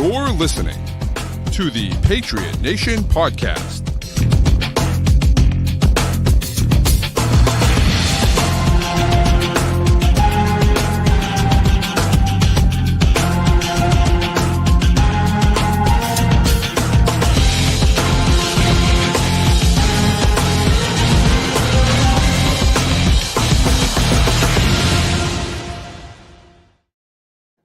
You're listening to the Patriot Nation Podcast.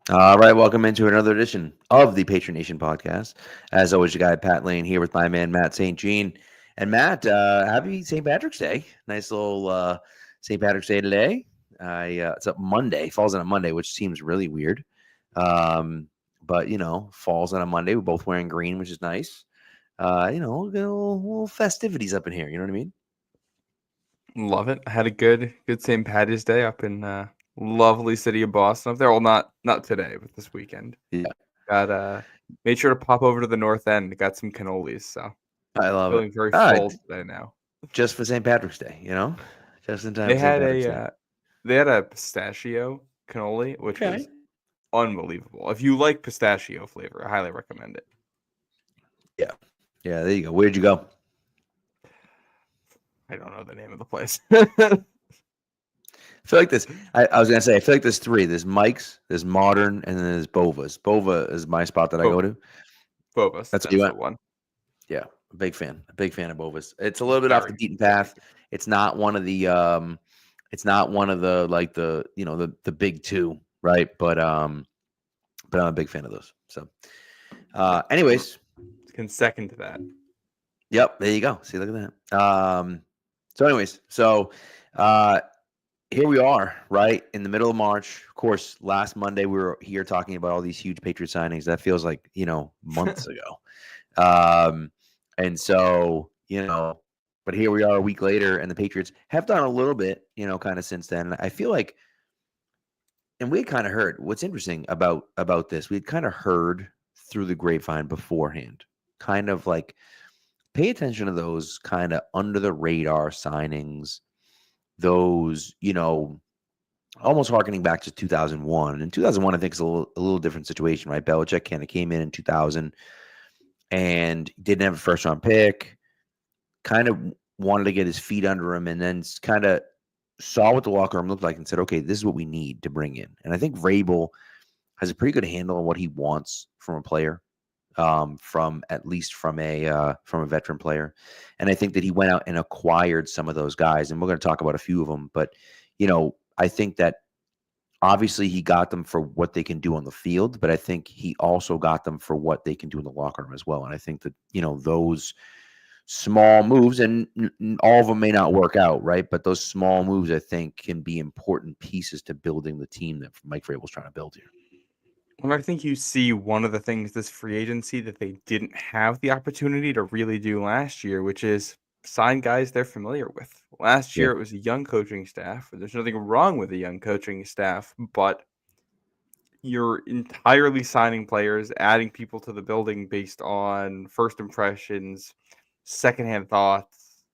All right, welcome into another edition of the Patriot Nation Podcast. As always, your guy Pat Lane here with my man Matt St. Jean. And Matt, happy St. Patrick's Day. Nice little St. Patrick's Day today. It's a Monday, falls on a Monday, which seems really weird. But, falls on a Monday. We're both wearing green, which is nice. Little festivities up in here. You know what I mean? Love it. I had a good St. Patty's Day up in lovely city of Boston up there. Well, not today, but this weekend. Yeah. Got made sure to pop over to the North End. Got some cannolis, so I love feeling it. very full today now. Just for St. Patrick's Day, just in time. They had a pistachio cannoli, which is unbelievable. If you like pistachio flavor, I highly recommend it. Yeah. There you go. Where'd you go? I don't know the name of the place. I feel like this. I was gonna say. I feel like there's three. There's Mike's, there's Modern, and then there's Bova's. Bova is my spot that I go to. Bova's. That's the one. Yeah, a big fan of Bova's. It's a little bit off the beaten path. It's not one of the. It's not one of the the big two, right? But I'm a big fan of those. So, anyways, can second to that. Yep, there you go. See, look at that. Here we are, right in the middle of March. Of course, last Monday we were here talking about all these huge Patriot signings. That feels like, months ago. But here we are a week later, and the Patriots have done a little bit, kind of since then. And I feel like, and we had kind of heard what's interesting about this. We had kind of heard through the grapevine beforehand, kind of like pay attention to those kind of under the radar signings. Those, almost harkening back to 2001. And 2001, I think, is a little different situation, right? Belichick kind of came in 2000 and didn't have a first-round pick, kind of wanted to get his feet under him, and then kind of saw what the locker room looked like and said, okay, this is what we need to bring in. And I think Vrabel has a pretty good handle on what he wants from a player. From a veteran player. And I think that he went out and acquired some of those guys, and we're going to talk about a few of them, but I think that obviously he got them for what they can do on the field, but I think he also got them for what they can do in the locker room as well. And I think that, those small moves, and all of them may not work out, right? But those small moves, I think, can be important pieces to building the team that Mike Vrabel's trying to build here. Well, I think you see one of the things this free agency that they didn't have the opportunity to really do last year, which is sign guys they're familiar with. Last year, It was a young coaching staff. There's nothing wrong with a young coaching staff, but you're entirely signing players, adding people to the building based on first impressions, secondhand thoughts,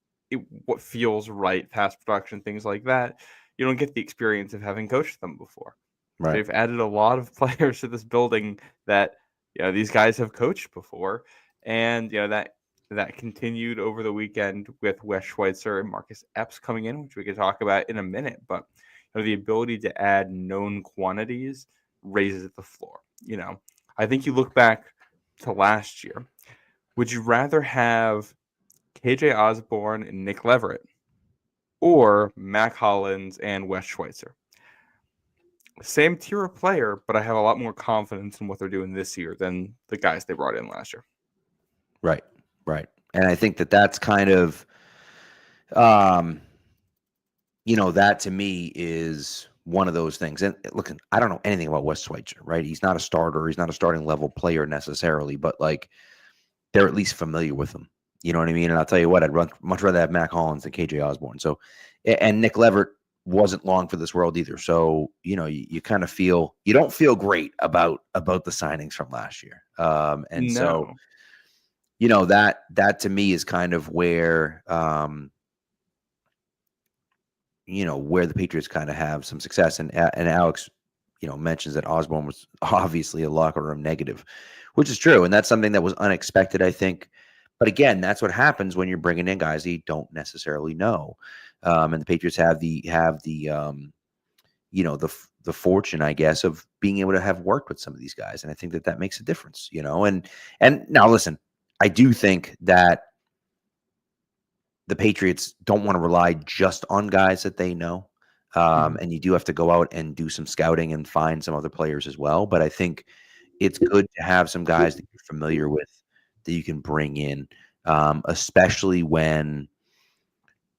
what feels right, past production, things like that. You don't get the experience of having coached them before. Right. They've added a lot of players to this building that these guys have coached before, and that continued over the weekend with Wes Schweitzer and Marcus Epps coming in, which we could talk about in a minute. But the ability to add known quantities raises the floor. I think you look back to last year. Would you rather have KJ Osborne and Nick Leverett, or Mac Hollins and Wes Schweitzer? Same tier of player, but I have a lot more confidence in what they're doing this year than the guys they brought in last year. Right. And I think that that's kind of, that to me is one of those things. And look, I don't know anything about Wes Schweitzer, right? He's not a starter. He's not a starting level player necessarily, but like they're at least familiar with him. You know what I mean? And I'll tell you what, I'd much rather have Mac Hollins than KJ Osborne. So, and Nick Leverett wasn't long for this world either. So, you kind of feel, you don't feel great about the signings from last year. So, that to me is kind of where, where the Patriots kind of have some success. And Alex, mentions that Osborne was obviously a locker room negative, which is true. And that's something that was unexpected, I think. But again, that's what happens when you're bringing in guys that you don't necessarily know. And the Patriots have the the fortune, I guess, of being able to have worked with some of these guys. And I think that makes a difference, and now listen, I do think that the Patriots don't want to rely just on guys that they know. And you do have to go out and do some scouting and find some other players as well. But I think it's good to have some guys that you're familiar with that you can bring in, especially when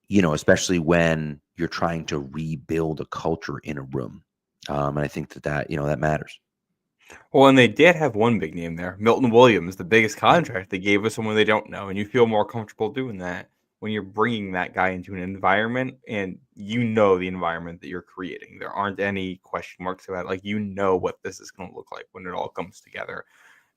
you're trying to rebuild a culture in a room. And I think that matters. Well, and they did have one big name there, Milton Williams, the biggest contract they gave us someone they don't know, and you feel more comfortable doing that when you're bringing that guy into an environment and the environment that you're creating. There aren't any question marks about it. Like, what this is going to look like when it all comes together,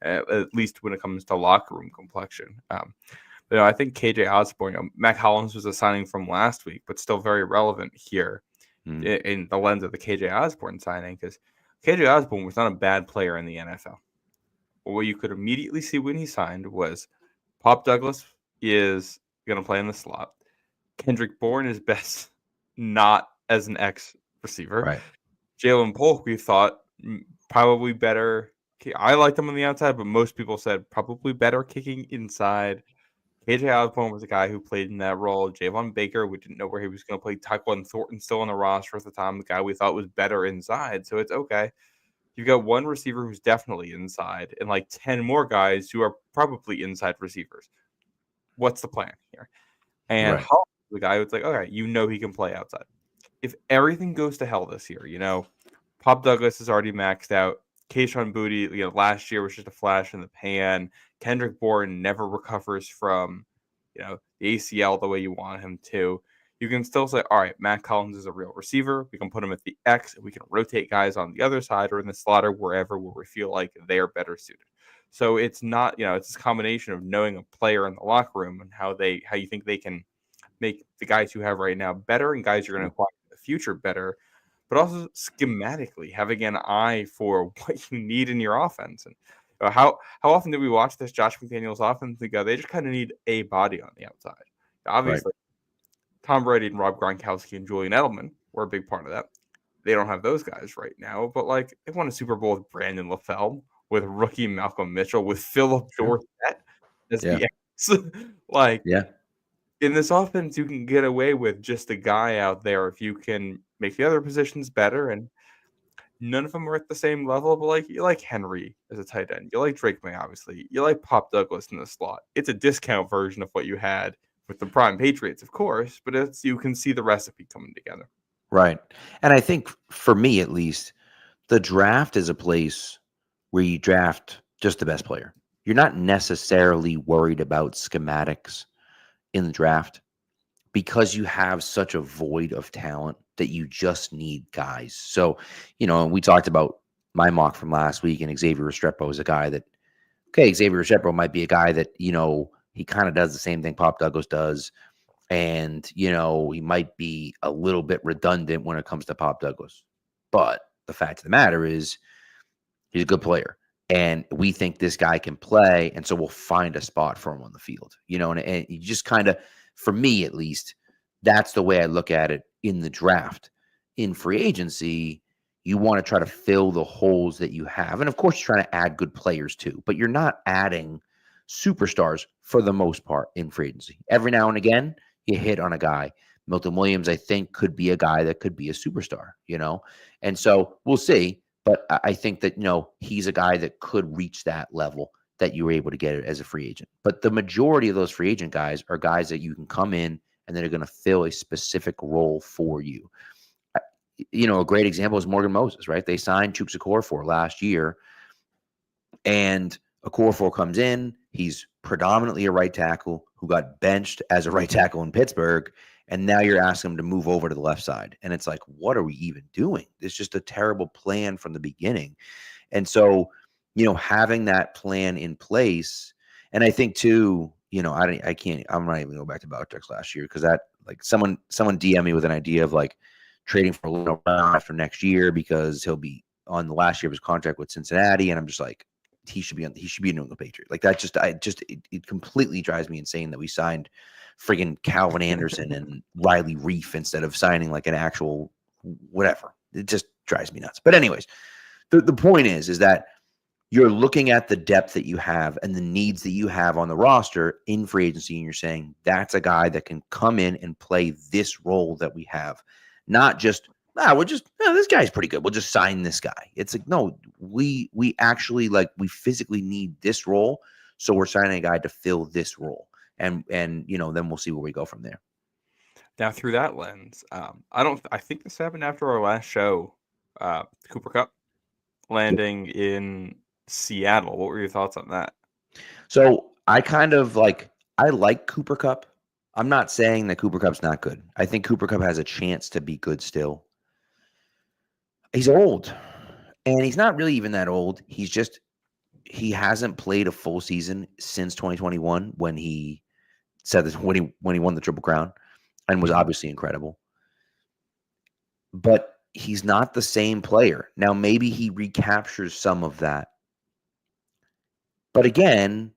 at least when it comes to locker room complexion. But I think KJ Osborne, Matt Collins was a signing from last week, but still very relevant here in the lens of the KJ Osborne signing, because KJ Osborne was not a bad player in the NFL. But what you could immediately see when he signed was Pop Douglas is going to play in the slot. Kendrick Bourne is best not as an X receiver. Right. Jalen Polk, we thought probably better. I liked him on the outside, but most people said probably better kicking inside. KJ Osborne was a guy who played in that role. Javon Baker, we didn't know where he was going to play. Tyquan Thornton still on the roster at the time, the guy we thought was better inside. So it's okay. You've got one receiver who's definitely inside and like 10 more guys who are probably inside receivers. What's the plan here? And Right. the guy who's like, okay, he can play outside. If everything goes to hell this year, Pop Douglas is already maxed out. Kayshon Boutte, last year was just a flash in the pan. Kendrick Bourne never recovers from, the ACL the way you want him to. You can still say, all right, Matt Collins is a real receiver. We can put him at the X, and we can rotate guys on the other side or in the slot or wherever where we feel like they're better suited. So it's not, it's this combination of knowing a player in the locker room and how you think they can make the guys you have right now better and guys you're going to acquire in the future better, but also schematically having an eye for what you need in your offense. And how often do we watch this Josh McDaniels offense and go, they just kind of need a body on the outside? Obviously, Tom Brady and Rob Gronkowski and Julian Edelman were a big part of that. They don't have those guys right now, but they won a Super Bowl with Brandon LaFell, with rookie Malcolm Mitchell, with Philip Dorsett as the X. In this offense, you can get away with just a guy out there if you can make the other positions better, and none of them are at the same level. But you like Henry as a tight end, you like Drake May, obviously, you like Pop Douglas in the slot. It's a discount version of what you had with the prime Patriots, of course, but you can see the recipe coming together. Right. And I think for me, at least, the draft is a place where you draft just the best player. You're not necessarily worried about schematics in the draft because you have such a void of talent that you just need guys. So, we talked about my mock from last week, and Xavier Restrepo is a guy that, Xavier Restrepo might be a guy that, he kind of does the same thing Pop Douglas does. And, he might be a little bit redundant when it comes to Pop Douglas. But the fact of the matter is he's a good player. And we think this guy can play. And so we'll find a spot for him on the field, and you just kind of, for me at least, that's the way I look at it in the draft. In free agency, you want to try to fill the holes that you have. And of course, you're trying to add good players too, but you're not adding superstars for the most part in free agency. Every now and again, you hit on a guy. Milton Williams, I think, could be a guy that could be a superstar, and so we'll see. But I think that, he's a guy that could reach that level that you were able to get as a free agent. But the majority of those free agent guys are guys that you can come in and that are going to fill a specific role for you. A great example is Morgan Moses, right? They signed Chuks Okorafor last year, and Okorafor comes in. He's predominantly a right tackle who got benched as a right tackle in Pittsburgh, and now you're asking him to move over to the left side. And it's like, what are we even doing? It's just a terrible plan from the beginning. And so, having that plan in place, and I think too, I'm not even going back to Belichick's last year, because that, someone DM me with an idea of trading for a little after next year because he'll be on the last year of his contract with Cincinnati, and I'm just like, he should be a New England Patriot. Like that it completely drives me insane that we signed friggin' Calvin Anderson and Riley Reef instead of signing like an actual whatever. It just drives me nuts. But anyways, the point is that you're looking at the depth that you have and the needs that you have on the roster in free agency, and you're saying that's a guy that can come in and play this role that we have, not just this guy's pretty good, we'll just sign this guy. It's like, no, we actually we physically need this role, so we're signing a guy to fill this role, and then we'll see where we go from there. Now through that lens, I think this happened after our last show, Cooper Kupp landing in Seattle. What were your thoughts on that? So I kind of I like Cooper Kupp. I'm not saying that Cooper Kupp's not good. I think Cooper Kupp has a chance to be good still. He's old, and he's not really even that old. He hasn't played a full season since 2021 when he said this, when he won the Triple Crown and was obviously incredible. But he's not the same player. Now, maybe he recaptures some of that. But again,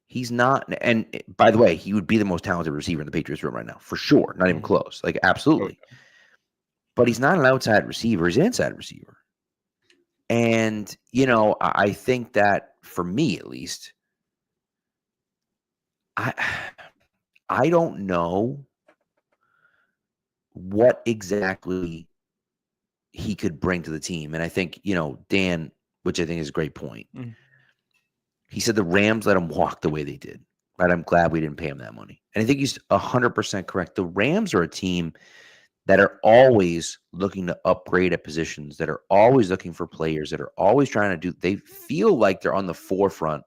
he's not. And by the way, he would be the most talented receiver in the Patriots room right now, for sure. Not even close. Absolutely. Okay. But he's not an outside receiver. He's an inside receiver. And, I think that for me, at least, I don't know what exactly he could bring to the team. And I think, Dan, which I think is a great point. He said the Rams let him walk the way they did. Right? I'm glad we didn't pay him that money. And I think he's 100% correct. The Rams are a team that are always looking to upgrade at positions, that are always looking for players, that are always trying to do. They feel like they're on the forefront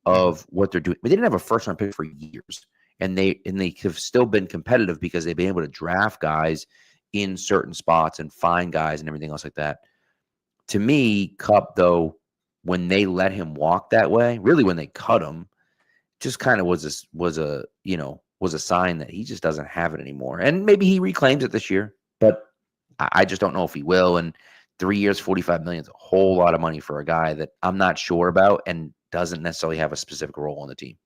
of what they're doing. But they didn't have a first-round pick for years, and they have still been competitive because they've been able to draft guys in certain spots and find guys and everything else like that. To me, Kupp, though, when they let him walk that way, really when they cut him, just kind of was a sign that he just doesn't have it anymore. And maybe he reclaims it this year, but I just don't know if he will. And 3 years, $45 million is a whole lot of money for a guy that I'm not sure about and doesn't necessarily have a specific role on the team.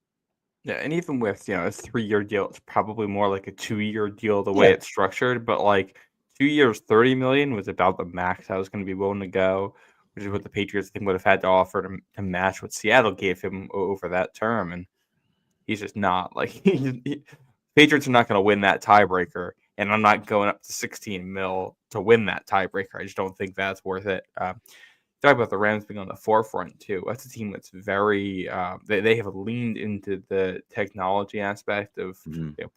Yeah, and even with a 3-year deal, it's probably more like a 2-year deal the way it's structured. But 2 years, $30 million was about the max I was going to be willing to go, which is what the Patriots I think would have had to offer to match what Seattle gave him over that term. And he's just not Patriots are not going to win that tiebreaker, and I'm not going up to $16 million to win that tiebreaker. I just don't think that's worth it. Talk about the Rams being on the forefront too. That's a team that's very they have leaned into the technology aspect of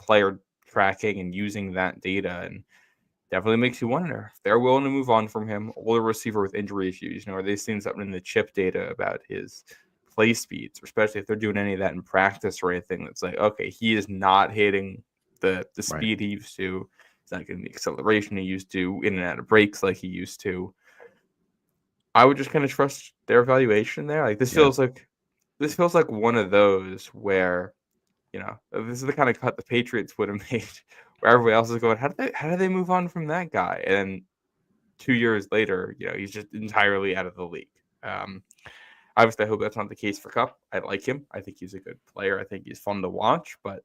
player tracking and using that data, and definitely makes you wonder if they're willing to move on from him. Older receiver with injury issues, are they seeing something in the chip data about his play speeds, especially if they're doing any of that in practice or anything that's okay, he is not hitting the speed he used to. He's not getting the acceleration he used to in and out of breaks like he used to. I would just kind of trust their evaluation there. This feels like one of those where, this is the kind of cut the Patriots would have made where everybody else is going, how do they move on from that guy? And then 2 years later, he's just entirely out of the league. Obviously, I hope that's not the case for Kupp. I like him. I think he's a good player. I think he's fun to watch. But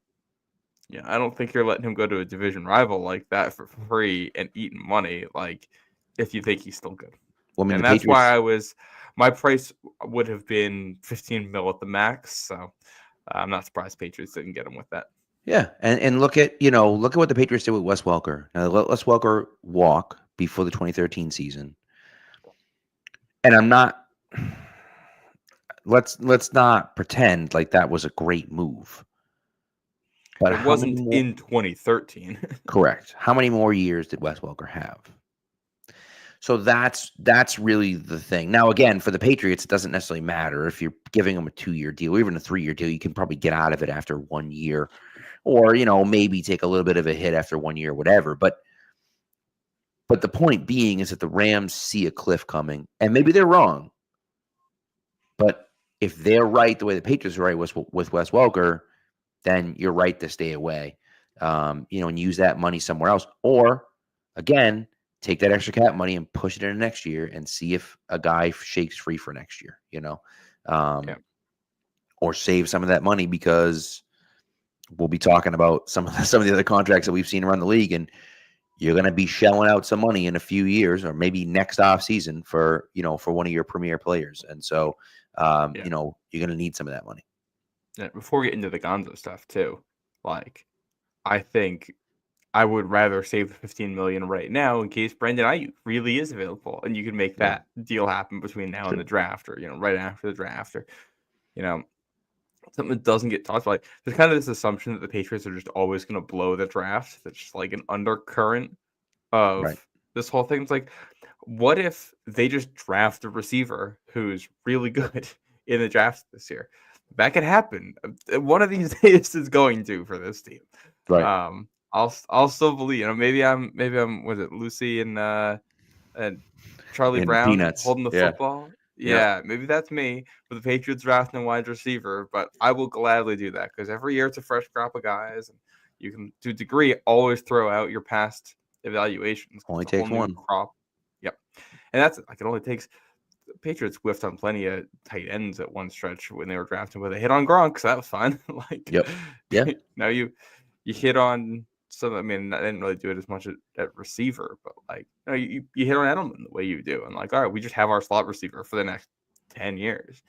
I don't think you're letting him go to a division rival like that for free and eating money. If you think he's still good. Well, and that's why my price would have been $15 million at the max. So I'm not surprised Patriots didn't get him with that. Yeah, and look at what the Patriots did with Wes Welker. Now let Wes Welker walk before the 2013 season, and I'm not. Let's not pretend like that was a great move. But it wasn't in 2013. Correct. How many more years did Wes Welker have? So that's really the thing. Now, again, for the Patriots, it doesn't necessarily matter if you're giving them a 2-year deal or even a 3-year deal. You can probably get out of it after 1 year, or maybe take a little bit of a hit after 1 year, whatever. But the point being is that the Rams see a cliff coming, and maybe they're wrong. But if they're right the way the Patriots are right with Wes Welker, then you're right to stay away, and use that money somewhere else. Or, again, take that extra cap money and push it into next year and see if a guy shakes free for next year, Yeah. or save some of that money, because we'll be talking about some of the other contracts that we've seen around the league, and you're going to be shelling out some money in a few years, or maybe next off season for one of your premier players. And so, you're going to need some of that money. Yeah, before we get into the Gonzo stuff too, like, I think I would rather save the $15 million right now in case Brandon Ayuk really is available, and you can make that deal happen between now and the draft, or right after the draft, or something that doesn't get talked about. Like, there's kind of this assumption that the Patriots are just always going to blow the draft. That's just like an undercurrent of this whole thing. It's like, what if they just draft a receiver who's really good in the draft this year? That could happen. One of these days is going to for this team. Right. I'll still believe. Maybe I'm was it Lucy and Charlie And Brown Peanuts. holding the football? Yeah, maybe that's me with the Patriots drafting a wide receiver, but I will gladly do that, because every year it's a fresh crop of guys, and you can, to a degree, always throw out your past evaluations. Only It's a whole takes new one. crop. Yep, and that's like, it only takes. The Patriots whiffed on plenty of tight ends at one stretch when they were drafting, but they hit on Gronk, so that was fun. Like, now you hit on some. I mean, I didn't really do it as much at receiver, but like, you hit on Edelman the way you do, and like, all right, we just have our slot receiver for the next 10 years.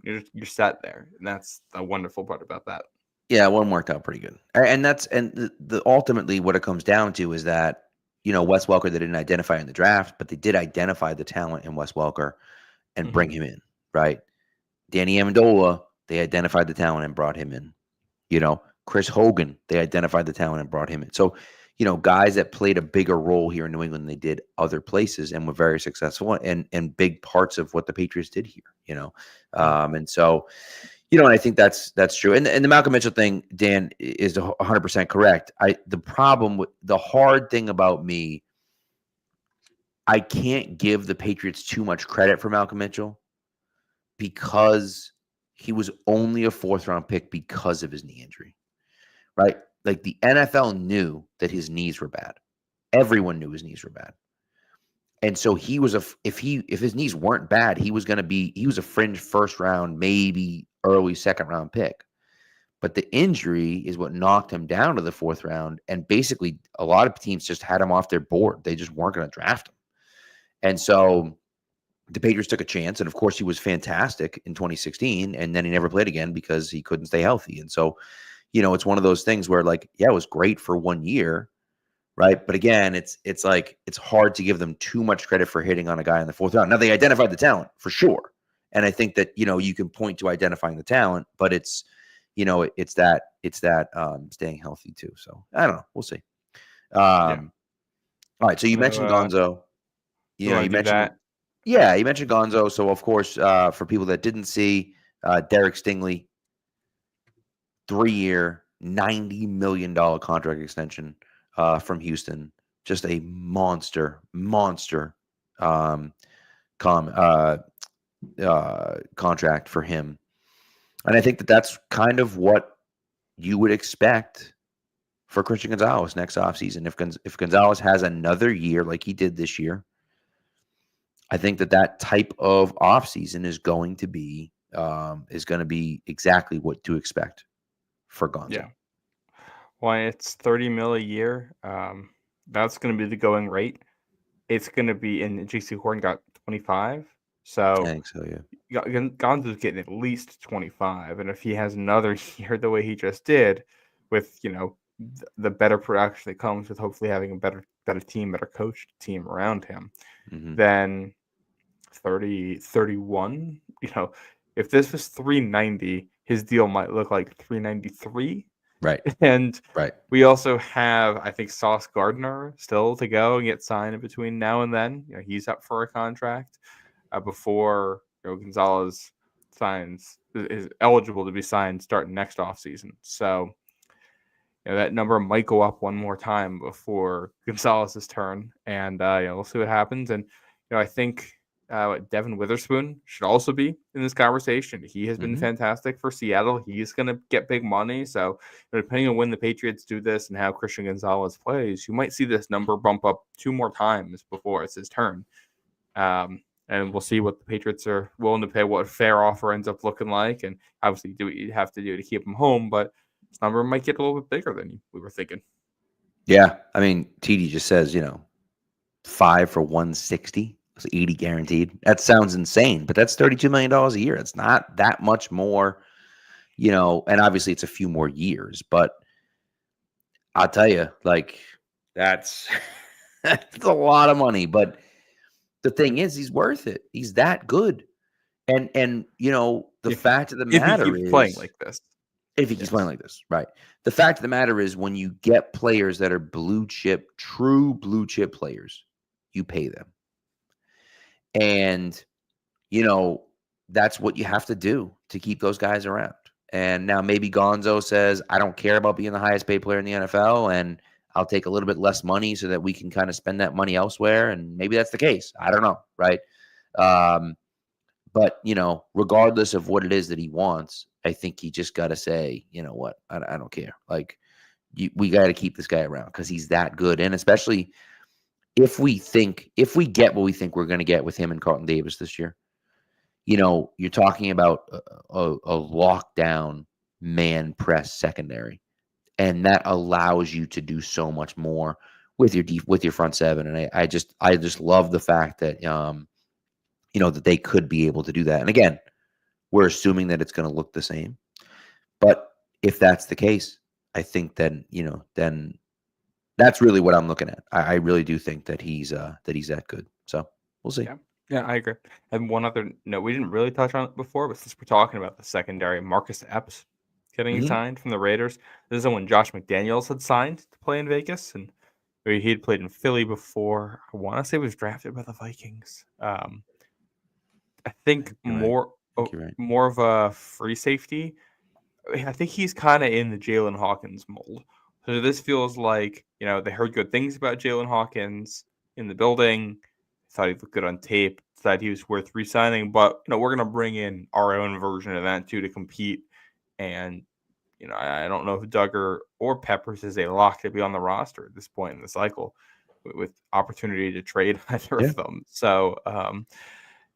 You're set there, and that's the wonderful part about that. Yeah, one worked out pretty good, and the ultimately what it comes down to is that Wes Welker, they didn't identify in the draft, but they did identify the talent in Wes Welker and bring him in, right? Danny Amendola, they identified the talent and brought him in. Chris Hogan, they identified the talent and brought him in. So, guys that played a bigger role here in New England than they did other places, and were very successful, and big parts of what the Patriots did here, and so, and I think that's true. And the Malcolm Mitchell thing, Dan, is 100% correct. The hard thing about me, I can't give the Patriots too much credit for Malcolm Mitchell, because he was only a 4th-round pick because of his knee injury, right? Like, the NFL knew that his knees were bad. Everyone knew his knees were bad. And so he was if his knees weren't bad, he was a fringe 1st round, maybe early 2nd round pick. But the injury is what knocked him down to the 4th round. And basically, a lot of teams just had him off their board. They just weren't going to draft him. And so the Patriots took a chance. And of course, he was fantastic in 2016. And then he never played again because he couldn't stay healthy. And so, it's one of those things where, like, yeah, it was great for 1 year, right? But again, it's like, it's hard to give them too much credit for hitting on a guy in the 4th round. Now, they identified the talent for sure. And I think that, you can point to identifying the talent, but it's that staying healthy too. So I don't know. We'll see. All right. So you mentioned Gonzo. You mentioned that. Yeah, you mentioned Gonzo. So of course, for people that didn't see, Derek Stingley, 3-year, $90 million contract extension from Houston. Just a monster contract for him. And I think that that's kind of what you would expect for Christian Gonzalez next offseason. If Gonzalez has another year like he did this year, I think that type of offseason is going to be exactly what to expect for Gonzo. Yeah. Well, it's $30 million a year. That's going to be the going rate. It's going to be, and JC Horn got 25. So I think so, yeah. Gonzo's getting at least 25. And if he has another year the way he just did, with, the better production that comes with hopefully having a better team, better coached team around him, then 30, 31, if this was 390, his deal might look like 393. Right. And right. We also have, I think, Sauce Gardner still to go and get signed in between now and then. He's up for a contract before Gonzalez is eligible to be signed starting next offseason. So that number might go up one more time before Gonzalez's turn, and we'll see what happens. And I think Devin Witherspoon should also be in this conversation. He has been fantastic for Seattle. He's going to get big money. So depending on when the Patriots do this and how Christian Gonzalez plays, you might see this number bump up 2 more times before it's his turn. And we'll see what the Patriots are willing to pay, what a fair offer ends up looking like, and obviously do what you have to do to keep him home. But this number might get a little bit bigger than we were thinking. Yeah, I mean, TD just says 5 for 160. It's 80 guaranteed. That sounds insane, but that's $32 million a year. It's not that much more, and obviously it's a few more years, but I'll tell you, like, that's that's a lot of money. But the thing is, he's worth it. He's that good. And the fact of the matter is, playing like this. If he keeps playing like this, right? The fact of the matter is, when you get players that are blue chip, true blue chip players, you pay them. And, that's what you have to do to keep those guys around. And now maybe Gonzo says, I don't care about being the highest paid player in the NFL, and I'll take a little bit less money so that we can kind of spend that money elsewhere. And maybe that's the case. I don't know, right? But, regardless of what it is that he wants, I think he just got to say, you know what, I don't care. Like, we got to keep this guy around because he's that good. And especially if we get what we think we're going to get with him and Carlton Davis this year, you're talking about a lockdown man press secondary, and that allows you to do so much more with your front seven. And I just love the fact that that they could be able to do that. And again, we're assuming that it's going to look the same, but if that's the case, I think then that's really what I'm looking at. I really do think that he's that good. So we'll see. Yeah, I agree. And one other note, we didn't really touch on it before, but since we're talking about the secondary, Marcus Epps getting signed from the Raiders. This is when Josh McDaniels had signed to play in Vegas, and he had played in Philly before. I want to say he was drafted by the Vikings. I think more of a free safety. I think he's kind of in the Jalen Hawkins mold. So this feels like, they heard good things about Jalen Hawkins in the building. Thought he looked good on tape. Thought he was worth re-signing. But, we're going to bring in our own version of that, too, to compete. And, I don't know if Duggar or Peppers is a lock to be on the roster at this point in the cycle with opportunity to trade either of them. So,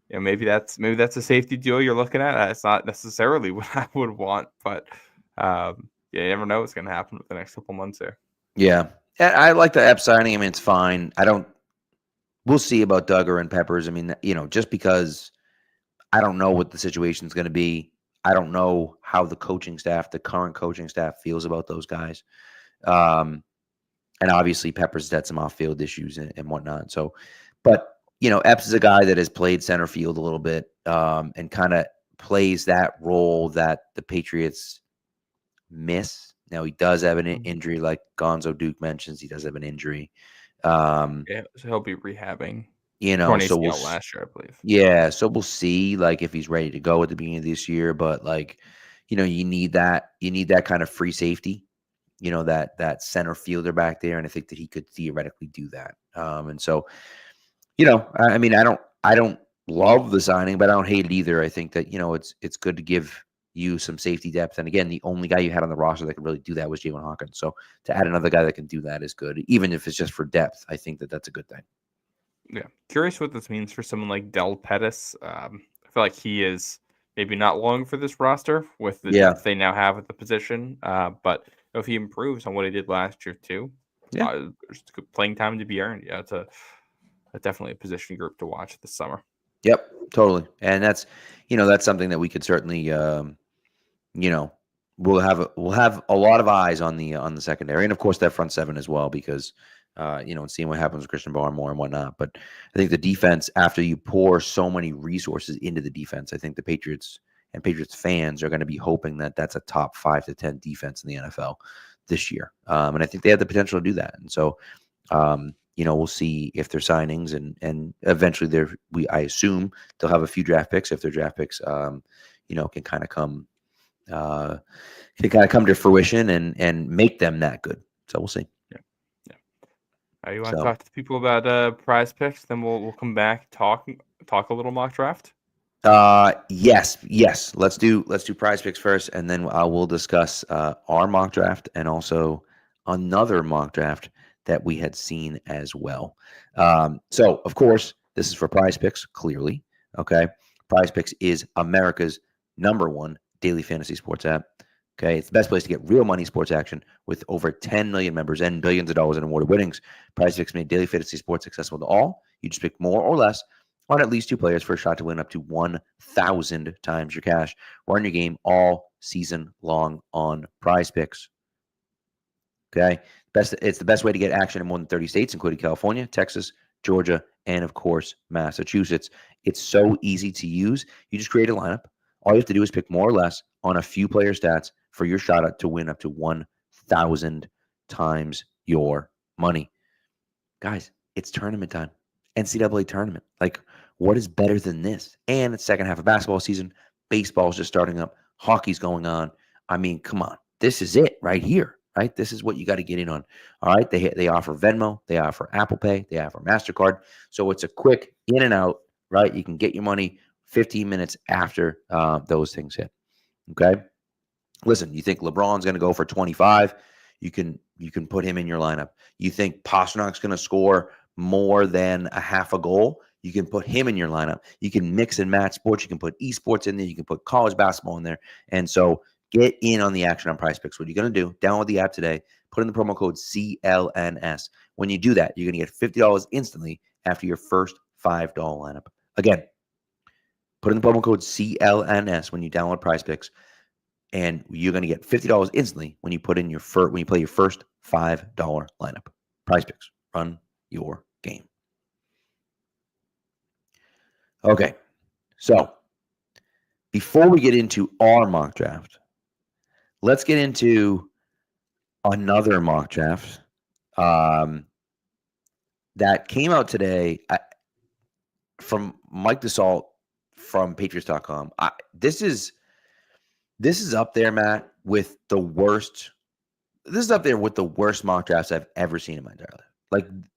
maybe that's a safety deal you're looking at. It's not necessarily what I would want, but you never know what's going to happen with the next couple months there. Yeah, I like the Epps signing. I mean, it's fine. We'll see about Duggar and Peppers. I mean, just because I don't know what the situation is going to be. I don't know how the current coaching staff feels about those guys. And obviously Peppers had some off-field issues and whatnot. So, but Epps is a guy that has played center field a little bit and kind of plays that role that the Patriots miss. Now, he does have an injury, like Gonzo Duke mentions. He does have an injury. So he'll be rehabbing. So last year, I believe. Yeah, so we'll see, like, if he's ready to go at the beginning of this year. But like, you need that kind of free safety. That center fielder back there, and I think that he could theoretically do that. And so, I mean, I don't love the signing, but I don't hate it either. I think that it's good to give you some safety depth. And again, the only guy you had on the roster that could really do that was Jalen Hawkins. So to add another guy that can do that is good, even if it's just for depth. I think that that's a good thing. Yeah, curious what this means for someone like Del Pettis. I feel like he is maybe not long for this roster with the depth they now have at the position. But if he improves on what he did last year too, there's good playing time to be earned. Yeah, it's definitely a position group to watch this summer. Yep, totally. And that's something that we could certainly we'll have a lot of eyes on the secondary, and of course that front seven as well, because and seeing what happens with Christian Barmore and whatnot. But I think the defense, after you pour so many resources into the defense, I think the Patriots and Patriots fans are going to be hoping that that's a top 5 to 10 defense in the NFL this year. And I think they have the potential to do that. And so, we'll see if their signings and eventually I assume they'll have a few draft picks. If their draft picks, can kind of come to fruition and make them that good. So we'll see. You want to talk to people about prize picks? Then we'll come back talking talk a little mock draft? Yes. Let's do prize picks first, and then we'll discuss our mock draft and also another mock draft that we had seen as well. So of course, this is for prize picks, clearly. Okay. Prize picks is America's #1 daily fantasy sports app. Okay. It's the best place to get real money sports action with over 10 million members and billions of dollars in awarded winnings. Prize picks made daily fantasy sports accessible to all. You just pick more or less on at least 2 players for a shot to win up to 1,000 times your cash. Run your game all season long on prize picks. Okay. It's the best way to get action in more than 30 states, including California, Texas, Georgia, and of course, Massachusetts. It's so easy to use. You just create a lineup. All you have to do is pick more or less on a few player stats for your shot to win up to 1,000 times your money. Guys, it's tournament time. NCAA tournament. Like, what is better than this? And it's second half of basketball season. Baseball's just starting up. Hockey's going on. I mean, come on. This is it right here, right? This is what you got to get in on. All right. They offer Venmo. They offer Apple Pay. They offer MasterCard. So it's a quick in and out, right? You can get your money 15 minutes after those things hit. Okay. Listen, you think LeBron's going to go for 25? You can put him in your lineup. You think Pasternak's going to score more than a half a goal? You can put him in your lineup. You can mix and match sports. You can put esports in there. You can put college basketball in there. And so get in on the action on Prize Picks. What are you going to do? Download the app today. Put in the promo code CLNS. When you do that, you're going to get $50 instantly after your first $5 lineup. Again, put in the promo code CLNS when you download Prize Picks, and you're going to get $50 instantly when you put in when you play your first $5 lineup. Prize Picks. Run your game. Okay, so before we get into our mock draft, let's get into another mock draft that came out today from Mike DeSalt from Patriots.com. This is up there, Matt, with the worst. This is up there with the worst mock drafts I've ever seen in my entire life.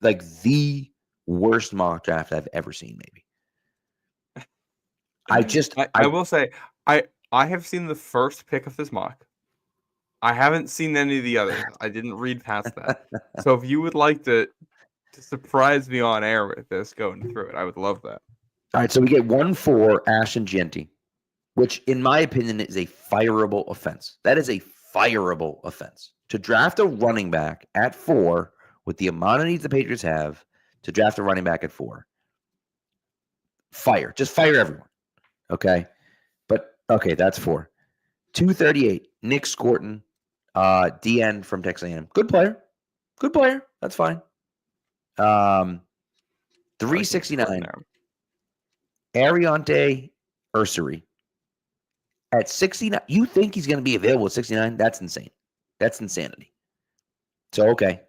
Like the worst mock draft I've ever seen, maybe. I will say, I have seen the first pick of this mock. I haven't seen any of the others. I didn't read past that. So if you would like to surprise me on air with this going through it, I would love that. All right, so we get 1-4 Ashton Jeanty, which in my opinion is a fireable offense. That is a fireable offense. To draft a running back at 4 with the amount of needs the Patriots have to draft a running back at 4. Fire. Just fire everyone. Okay. But okay, that's 4. 238, Nick Scorton, DN from Texas A&M. Good player. That's fine. 369, Ariante Ursary. At 69, you think he's going to be available at 69? That's insane. That's insanity. So, okay,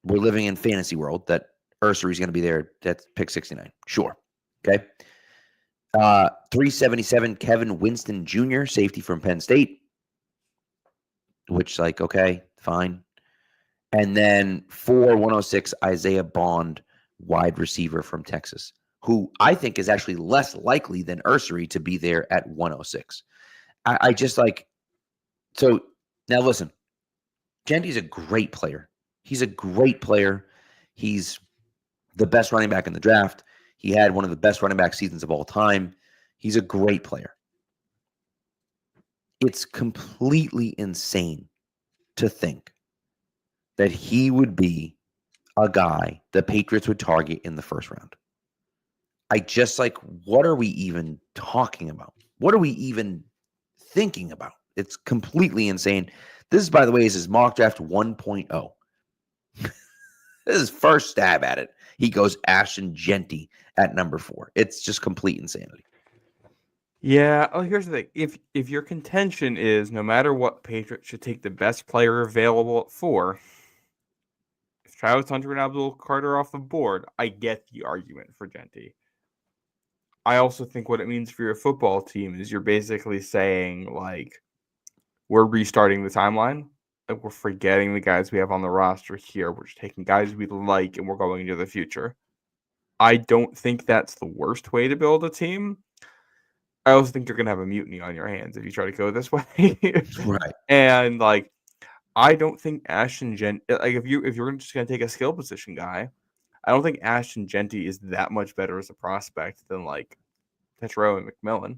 we're living in fantasy world that Ursary's going to be there at pick 69. Sure. Okay. 377, Kevin Winston Jr., safety from Penn State, which, like, okay, fine. And then 106, Isaiah Bond, wide receiver from Texas, who I think is actually less likely than Ursary to be there at 106. I just like, so now listen, Jeanty's a great player. He's a great player. He's the best running back in the draft. He had one of the best running back seasons of all time. He's a great player. It's completely insane to think that he would be a guy the Patriots would target in the first round. I just like, what are we even talking about? What are we even thinking about? It's completely insane. This, by the way, is his mock draft 1.0. This is his first stab at it. He goes Ashton Jeanty at number 4. It's just complete insanity. Yeah. Oh, here's the thing. If your contention is no matter what, Patriots should take the best player available at 4, if Travis Hunter and Abdul Carter off the board, I get the argument for Jeanty. I also think what it means for your football team is you're basically saying, like, we're restarting the timeline. Like, we're forgetting the guys we have on the roster here. We're just taking guys we like, and we're going into the future. I don't think that's the worst way to build a team. I also think you're going to have a mutiny on your hands if you try to go this way. Right. And like, I don't think Ashton Genty, like if you're just going to take a skill position guy, I don't think Ashton Genty is that much better as a prospect than like Tetro and McMillan.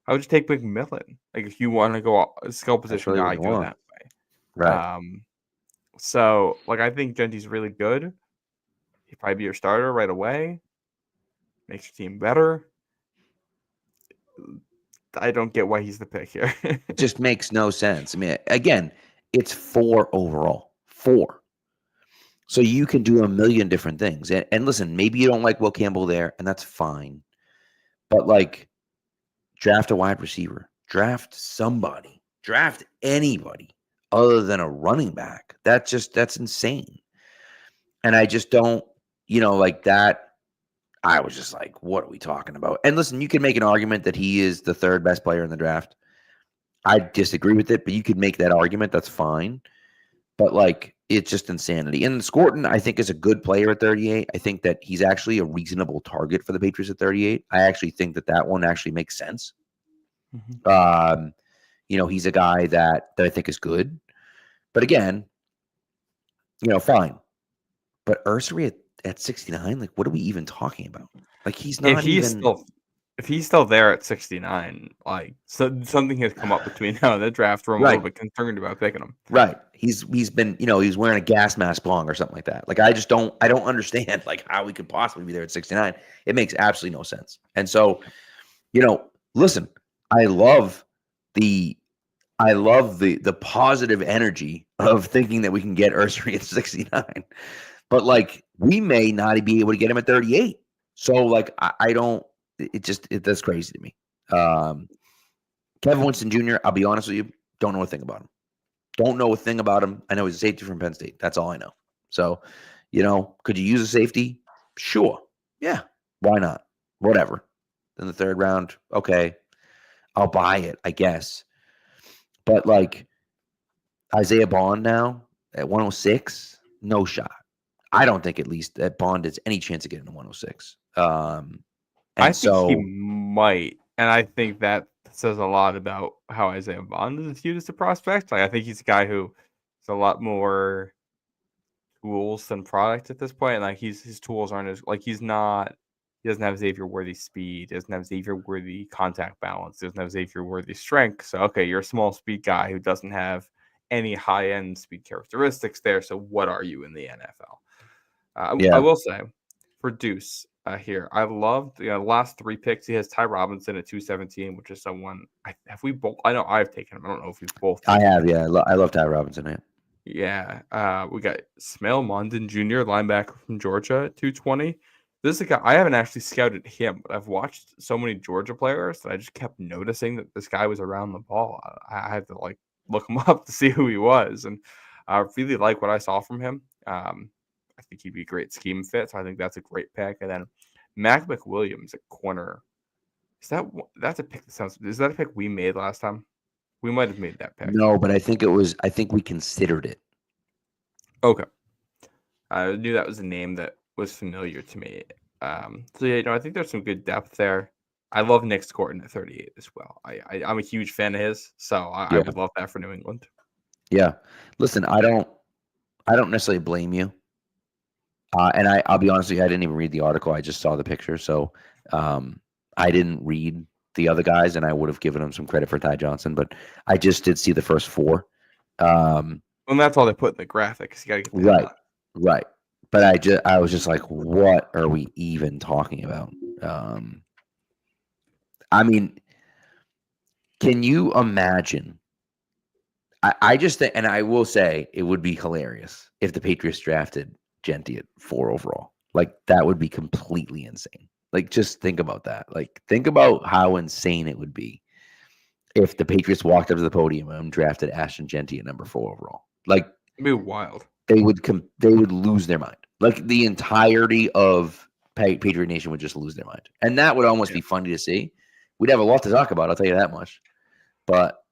I would just take McMillan. Like if you want to go a skill position really what guy, you go want. that way. Right. So like I think Genty's really good. He'd probably be your starter right away. Makes your team better. I don't get why he's the pick here. It just makes no sense. I mean, again, it's 4 overall. 4. So you can do a million different things. And listen, maybe you don't like Will Campbell there, and that's fine. But like, draft a wide receiver, draft somebody, draft anybody other than a running back. That's insane. And I just don't, like that. I was just like, what are we talking about? And listen, you can make an argument that he is the 3rd best player in the draft. I disagree with it, but you could make that argument. That's fine. But like, it's just insanity. And Scorton, I think, is a good player at 38. I think that he's actually a reasonable target for the Patriots at 38. I actually think that one actually makes sense. He's a guy that I think is good. But again, fine. But Ursary at 69, like, what are we even talking about? Like, he's not if he's still there at 69, like something has come up between now and the draft where I'm a Right. little bit concerned about picking him. Right. He's been, he's wearing a gas mask long or something like that. Like, I don't understand like how he could possibly be there at 69. It makes absolutely no sense. And so, listen, I love the positive energy of thinking that we can get Ursary at 69. But like, we may not be able to get him at 38. So like, I don't. That's crazy to me. Kevin Winston Jr., I'll be honest with you, don't know a thing about him. Don't know a thing about him. I know he's a safety from Penn State. That's all I know. So, could you use a safety? Sure. Yeah. Why not? Whatever. In the 3rd round, okay. I'll buy it, I guess. But like, Isaiah Bond now at 106, no shot. I don't think at least that Bond has any chance of getting to 106. I think he might, and I think that says a lot about how Isaiah Bond is viewed as a prospect. Like I think he's a guy who has a lot more tools than product at this point. And like his tools aren't as like he doesn't have Xavier Worthy speed, he doesn't have Xavier Worthy contact balance, he doesn't have Xavier Worthy strength. So okay, you're a small speed guy who doesn't have any high end speed characteristics there. So what are you in the NFL? I will say for Deuce here, I loved the last 3 picks. He has Ty Robinson at 217, which is someone have we both. I know I've taken him. I don't know if we've both. I have, yeah. I love Ty Robinson. Yeah. We got Smail Mondon Jr., linebacker from Georgia at 220. This is a guy I haven't actually scouted him, but I've watched so many Georgia players that I just kept noticing that this guy was around the ball. I had to like look him up to see who he was, and I really like what I saw from him. I think he'd be a great scheme fit, so I think that's a great pick. And then Mac McWilliams at corner. That's a pick that sounds? Is that a pick we made last time? We might have made that pick. No, but I think we considered it. Okay. I knew that was a name that was familiar to me. So yeah, I think there's some good depth there. I love Nick Scorton at 38 as well. I'm a huge fan of his, so I would love that for New England. Yeah. Listen, I don't necessarily blame you. And I'll be honest with you, I didn't even read the article. I just saw the picture. So I didn't read the other guys, and I would have given him some credit for Ty Johnson, but I just did see the first 4. And that's all they put in the graphics. You got to get right. But I was just like, what are we even talking about? I mean, can you imagine? I just think, and I will say, it would be hilarious if the Patriots drafted Genty at 4 overall. Like, that would be completely insane. Like, just think about that. Like, think about how insane it would be if the Patriots walked up to the podium and drafted Ashton Genty at number 4 overall. Like, it'd be wild. They would lose their mind. Like, the entirety of Patriot Nation would just lose their mind. And that would almost be funny to see. We'd have a lot to talk about, I'll tell you that much. But,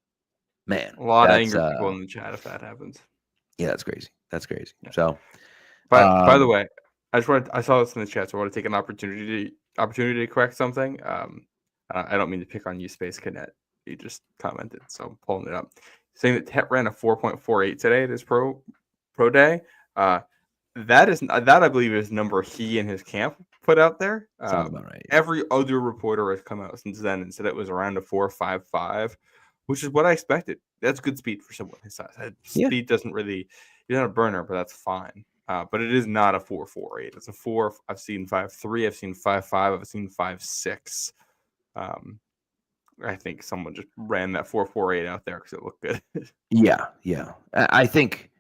man. A lot of angry people in the chat if that happens. Yeah, that's crazy. Yeah. So. By the way, I saw this in the chat, so I want to take an opportunity to correct something. I don't mean to pick on you, Space Cadet. You just commented, so I'm pulling it up. Saying that Tet ran a 4.48 today at his pro day. That I believe is number he and his camp put out there. Sounds about right. Yeah. Every other reporter has come out since then and said it was around a 4.55, which is what I expected. That's good speed for someone his size. Speed doesn't really, you're not a burner, but that's fine. But it is not a 4.48. It's a 4. I've seen 5.3. I've seen 5.5. I've seen 5.6. I think someone just ran that 4.48 out there because it looked good. Yeah. I think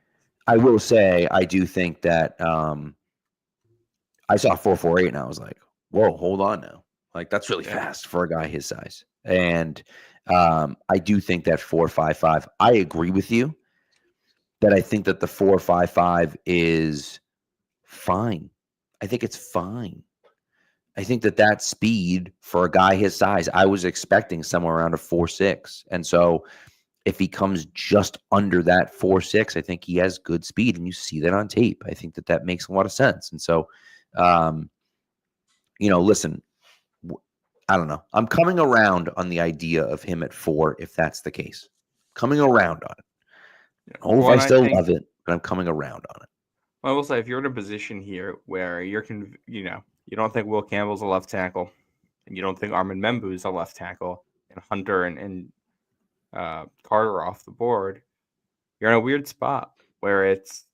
I will say I do think that I saw 4.48 and I was like, whoa, hold on now. Like that's really fast for a guy his size. And I do think that 4.55. I agree with you that I think that the 4.55 is fine. I think it's fine. I think that speed for a guy his size, I was expecting somewhere around a 4.6. And so if he comes just under that 4.6, I think he has good speed, and you see that on tape. I think that makes a lot of sense. And so, listen, I don't know. I'm coming around on the idea of him at 4 if that's the case. Coming around on it. I still love it, but I'm coming around on it. Well, I will say, if you're in a position here where you don't think Will Campbell's a left tackle, and you don't think Armin Membu's a left tackle, and Hunter and Carter off the board, you're in a weird spot where it's,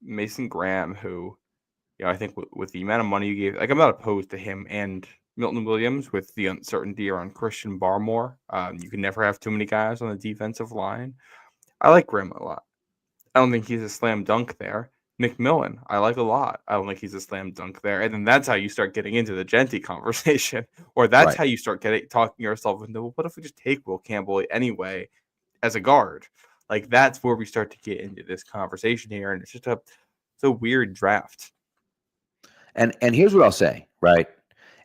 Mason Graham, who, I think with the amount of money you gave, like I'm not opposed to him and Milton Williams with the uncertainty around Christian Barmore. You can never have too many guys on the defensive line. I like Graham a lot. I don't think he's a slam dunk there. McMillan, I like a lot. I don't think he's a slam dunk there. And then that's how you start getting into the Genty conversation, or that's how you start talking yourself into, well, what if we just take Will Campbell anyway as a guard? Like that's where we start to get into this conversation here, and it's just a weird draft. And here's what I'll say, right?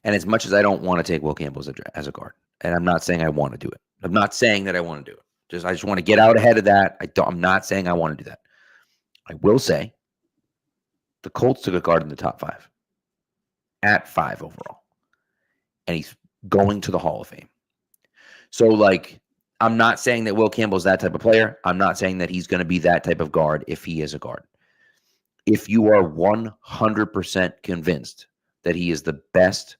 And as much as I don't want to take Will Campbell as a guard, and I'm not saying I want to do it. I'm not saying that I want to do it. I just want to get out ahead of that. I'm not saying I want to do that. I will say the Colts took a guard in the top 5 at 5 overall, and he's going to the Hall of Fame. So, I'm not saying that Will Campbell's that type of player. I'm not saying that he's going to be that type of guard if he is a guard. If you are 100% convinced that he is the best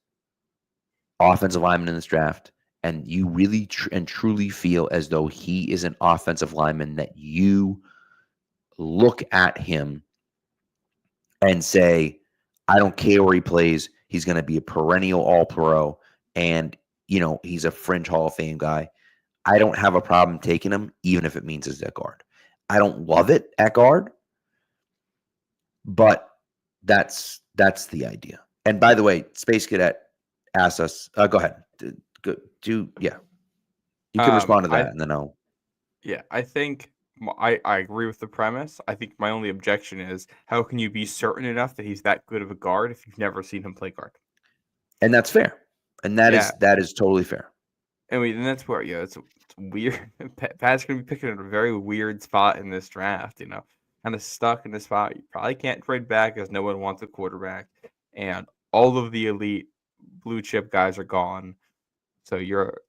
offensive lineman in this draft, and you really and truly feel as though he is an offensive lineman that you look at him and say, I don't care where he plays, he's going to be a perennial all-pro, and, he's a fringe Hall of Fame guy, I don't have a problem taking him, even if it means as a guard. I don't love it at guard, but that's the idea. And by the way, Space Cadet asked us, go ahead. You can respond to that, and then I'll. Yeah, I think I agree with the premise. I think my only objection is, how can you be certain enough that he's that good of a guard if you've never seen him play guard? And that's fair. And that is totally fair. And that's where, it's weird. Pat's going to be picking a very weird spot in this draft, kind of stuck in this spot. You probably can't trade back because no one wants a quarterback. And all of the elite blue chip guys are gone. So you're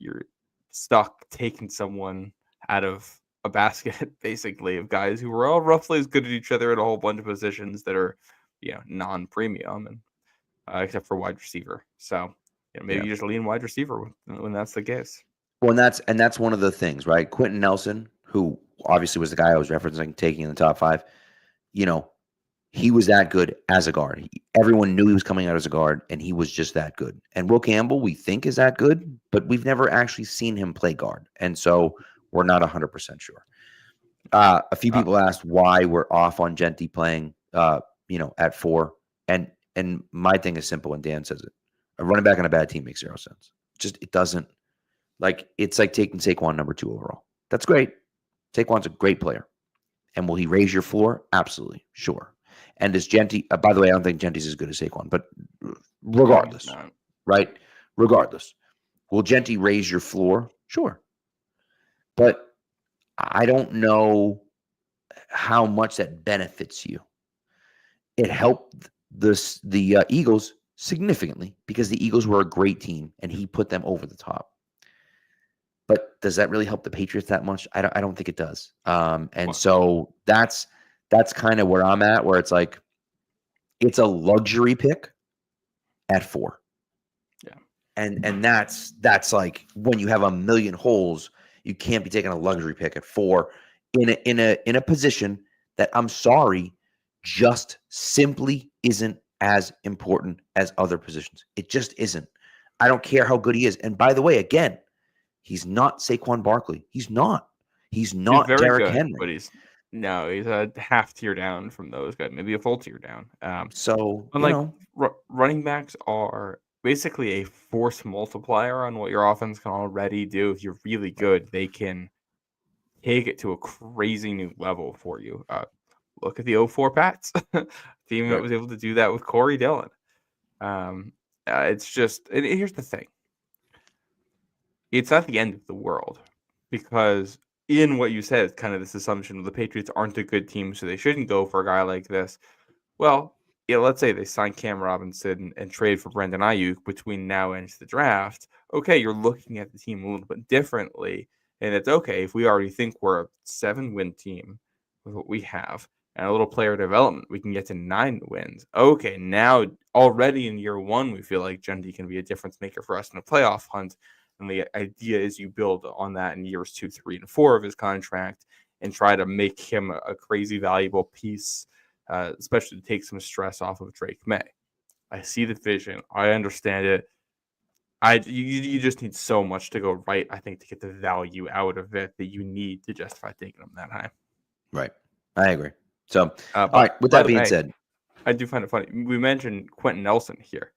stuck taking someone out of a basket, basically, of guys who were all roughly as good at each other at a whole bunch of positions that are, non-premium, and except for wide receiver. So maybe you just lean wide receiver when that's the case. Well, and that's one of the things, right? Quentin Nelson, who obviously was the guy I was referencing, taking in the top 5, he was that good as a guard. Everyone knew he was coming out as a guard, and he was just that good. And Will Campbell, we think, is that good, but we've never actually seen him play guard. And so we're not 100% sure. A few people asked why we're off on Genty playing, at 4. And my thing is simple, and Dan says it. A running back on a bad team makes 0 sense. It doesn't. It's like taking Saquon number 2 overall. That's great. Saquon's a great player. And will he raise your floor? Absolutely. Sure. And does Genty, by the way, I don't think Genty's as good as Saquon, but regardless, right? Regardless, will Genty raise your floor? Sure. But I don't know how much that benefits you. It helped the Eagles significantly because the Eagles were a great team and he put them over the top. But does that really help the Patriots that much? I don't think it does. And so that's kind of where I'm at, where it's like it's a luxury pick at 4. Yeah. And that's like when you have a million holes, you can't be taking a luxury pick at 4 in a position that, I'm sorry, just simply isn't as important as other positions. It just isn't. I don't care how good he is. And by the way, again, he's not Saquon Barkley. He's not. He's not very Derrick good, Henry. but he's a half tier down from those guys, maybe a full tier down. So, running backs are basically a force multiplier on what your offense can already do. If you're really good, they can take it to a crazy new level for you. Look at the 04 Pats, team that was able to do that with Corey Dillon. It's just, and here's the thing. It's not the end of the world, because in what you said, it's kind of this assumption of the Patriots aren't a good team, so they shouldn't go for a guy like this. Well, let's say they sign Cam Robinson and trade for Brandon Ayuk between now and the draft. Okay, you're looking at the team a little bit differently, and it's okay if we already think we're a 7-win team with what we have and a little player development, we can get to 9 wins. Okay, now already in year 1, we feel like Gundy can be a difference maker for us in a playoff hunt. And the idea is you build on that in years 2, 3, and 4 of his contract and try to make him a crazy valuable piece, especially to take some stress off of Drake May. I see the vision. I understand it. You just need so much to go right, I think, to get the value out of it that you need to justify taking him that high. Right. I agree. So, all right, with that being said, I do find it funny. We mentioned Quentin Nelson here.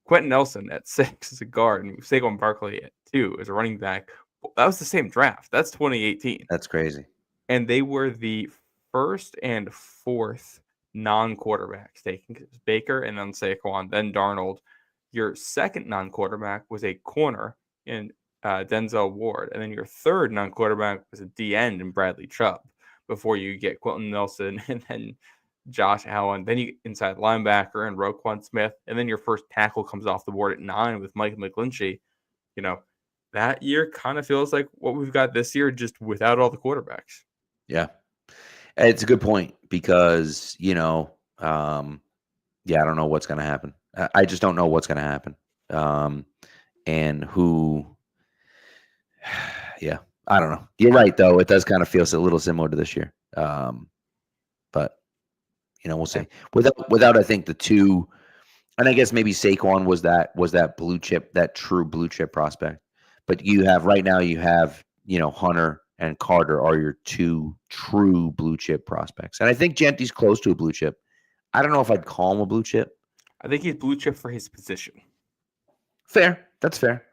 Quentin Nelson at 6 as a guard and Saquon Barkley at 2 as a running back. That was the same draft. That's 2018. That's crazy. And they were the first and fourth non-quarterbacks taken. Baker and then Saquon, then Darnold. Your second non-quarterback was a corner in Denzel Ward. And then your third non-quarterback was a D-end in Bradley Chubb before you get Quentin Nelson and then Josh Allen. Then you get inside linebacker and Roquan Smith. And then your first tackle comes off the board at 9 with Mike McGlinchey. That year kind of feels like what we've got this year, just without all the quarterbacks. Yeah. It's a good point because, I don't know what's going to happen. I just don't know what's going to happen. And who, I don't know. You're right, though. It does kind of feel a little similar to this year. But, we'll see. Without, I think, the two, and I guess maybe Saquon was that blue chip, that true blue chip prospect. But you have Hunter and Carter are your 2 true blue chip prospects. And I think Genty's close to a blue chip. I don't know if I'd call him a blue chip. I think he's blue chip for his position. Fair. That's fair.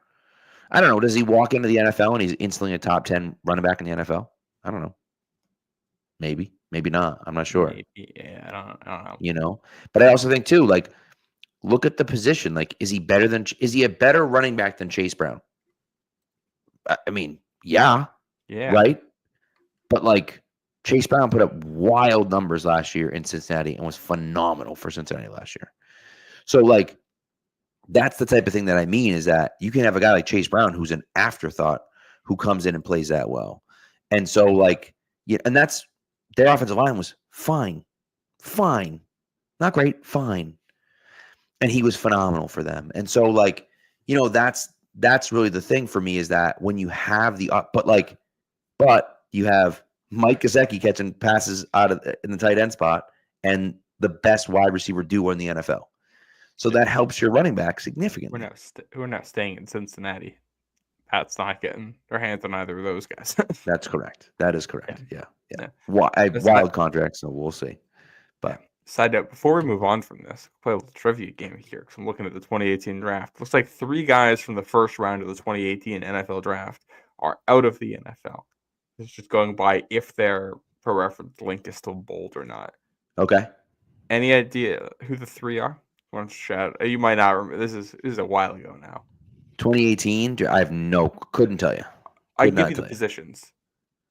I don't know. Does he walk into the NFL and he's instantly a top 10 running back in the NFL? I don't know. Maybe not. I'm not sure. Yeah, I don't know. But I also think too, like, look at the position. Like, is he a better running back than Chase Brown? I mean, yeah. Right. But like, Chase Brown put up wild numbers last year in Cincinnati and was phenomenal for Cincinnati last year. So like, that's the type of thing that I mean, is that you can have a guy like Chase Brown who's an afterthought who comes in and plays that well. And so like, and that's, their offensive line was fine, not great, fine. And he was phenomenal for them. And so like, that's really the thing for me, is that when you have but you have Mike Gesicki catching passes in the tight end spot and the best wide receiver duo in the NFL. So that helps your running back significantly. We're not staying in Cincinnati. Pat's not getting their hands on either of those guys. That's correct. That is correct. Yeah. That's wild contract, so we'll see. But side note, before we move on from this, play a little trivia game here because I'm looking at the 2018 draft. Looks like 3 guys from the first round of the 2018 NFL draft are out of the NFL. It's just going by if their pro reference link is still bold or not. Okay. Any idea who the 3 are? Want to shout? You might not remember. This is a while ago now. 2018. I have couldn't tell you. I give you the positions.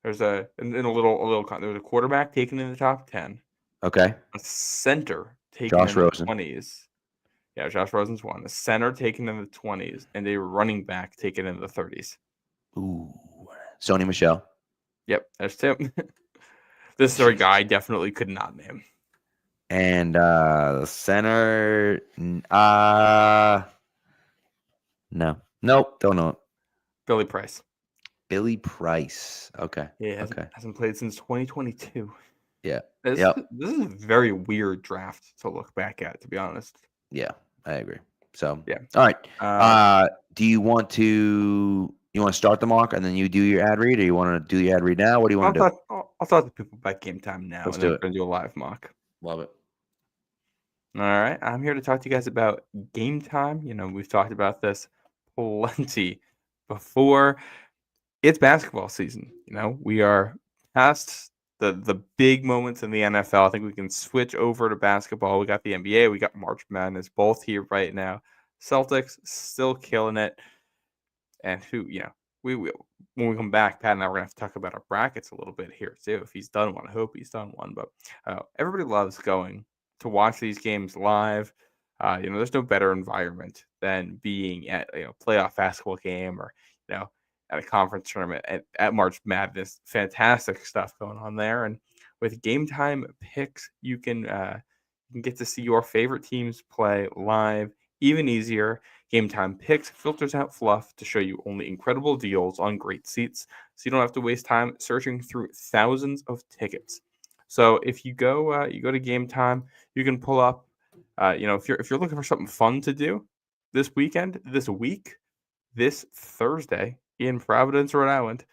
There's there was a quarterback taken in the top 10. Okay. A center taken Josh in the Rosen. 20s. Yeah, Josh Rosen's one. A center taken in the 20s, and a running back taken in the 30s. Ooh, Sony Michel. Yep, there's two. This is a guy I definitely could not name. And center. No, nope, don't know it. Billy Price. Billy Price. Okay. Yeah, hasn't played since 2022. Yeah. This Yep. is a very weird draft to look back at, to be honest. Yeah, I agree. So yeah. All right. Do you want to start the mock and then you do your ad read, or you want to do your ad read now? What do you want to do? I'll talk to people about game time now. Let's and do then it. we're gonna do a live mock. Love it. All right, I'm here to talk to you guys about game time. We've talked about this plenty before. It's basketball season. We are past the big moments in the NFL. I think we can switch over to basketball. We got the NBA. We got March Madness, both here right now. Celtics still killing it. And we when we come back, Pat and I, we're going to have to talk about our brackets a little bit here too. If he's done one, I hope he's done one. But everybody loves going to watch these games live. There's no better environment than being at playoff basketball game or at a conference tournament at March Madness. Fantastic stuff going on there. And with game time picks, you can get to see your favorite teams play live. Even easier, Game Time Picks filters out fluff to show you only incredible deals on great seats, so you don't have to waste time searching through thousands of tickets. So if you go to Game Time, you can pull up. If you're looking for something fun to do this weekend, this Thursday in Providence, Rhode Island,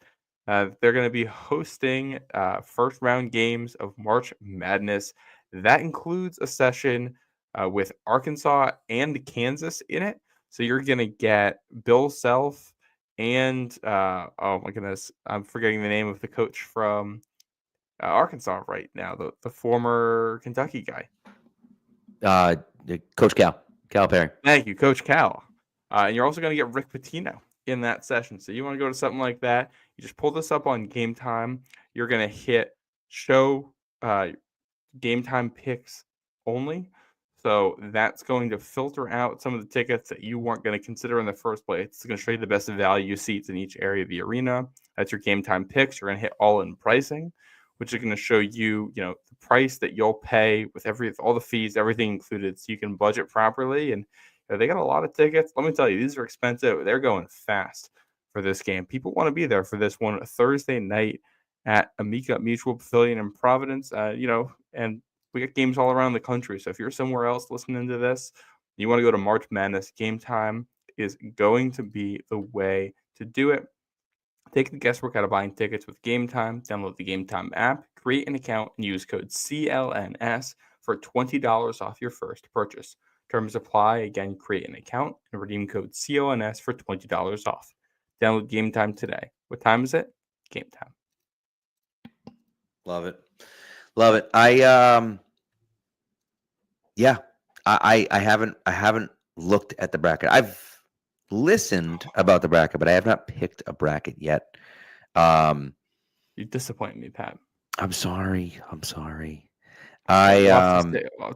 they're going to be hosting first round games of March Madness. That includes a session with Arkansas and Kansas in it. So you're going to get Bill Self and, oh my goodness, I'm forgetting the name of the coach from Arkansas right now, the former Kentucky guy. Coach Cal Perry. Thank you, Coach Cal. And you're also going to get Rick Pitino in that session. So you want to go to something like that, you just pull this up on Game Time. You're going to hit show Game Time picks only. So that's going to filter out some of the tickets that you weren't going to consider in the first place. It's going to show you the best value seats in each area of the arena. That's your Game Time picks. You're going to hit all-in pricing, which is going to show you, the price that you'll pay with all the fees, everything included, so you can budget properly. And they got a lot of tickets. Let me tell you, these are expensive. They're going fast for this game. People want to be there for this one Thursday night at Amica Mutual Pavilion in Providence. And we got games all around the country. So if you're somewhere else listening to this, you want to go to March Madness, Game Time is going to be the way to do it. Take the guesswork out of buying tickets with Game Time. Download the Game Time app, create an account, and use code CLNS for $20 off your first purchase. Terms apply. Again, create an account and redeem code CLNS for $20 off. Download Game Time today. What time is it? Game Time. Love it. I haven't looked at the bracket. I've listened about the bracket, but I have not picked a bracket yet. You disappoint me, Pat. I'm sorry. I'll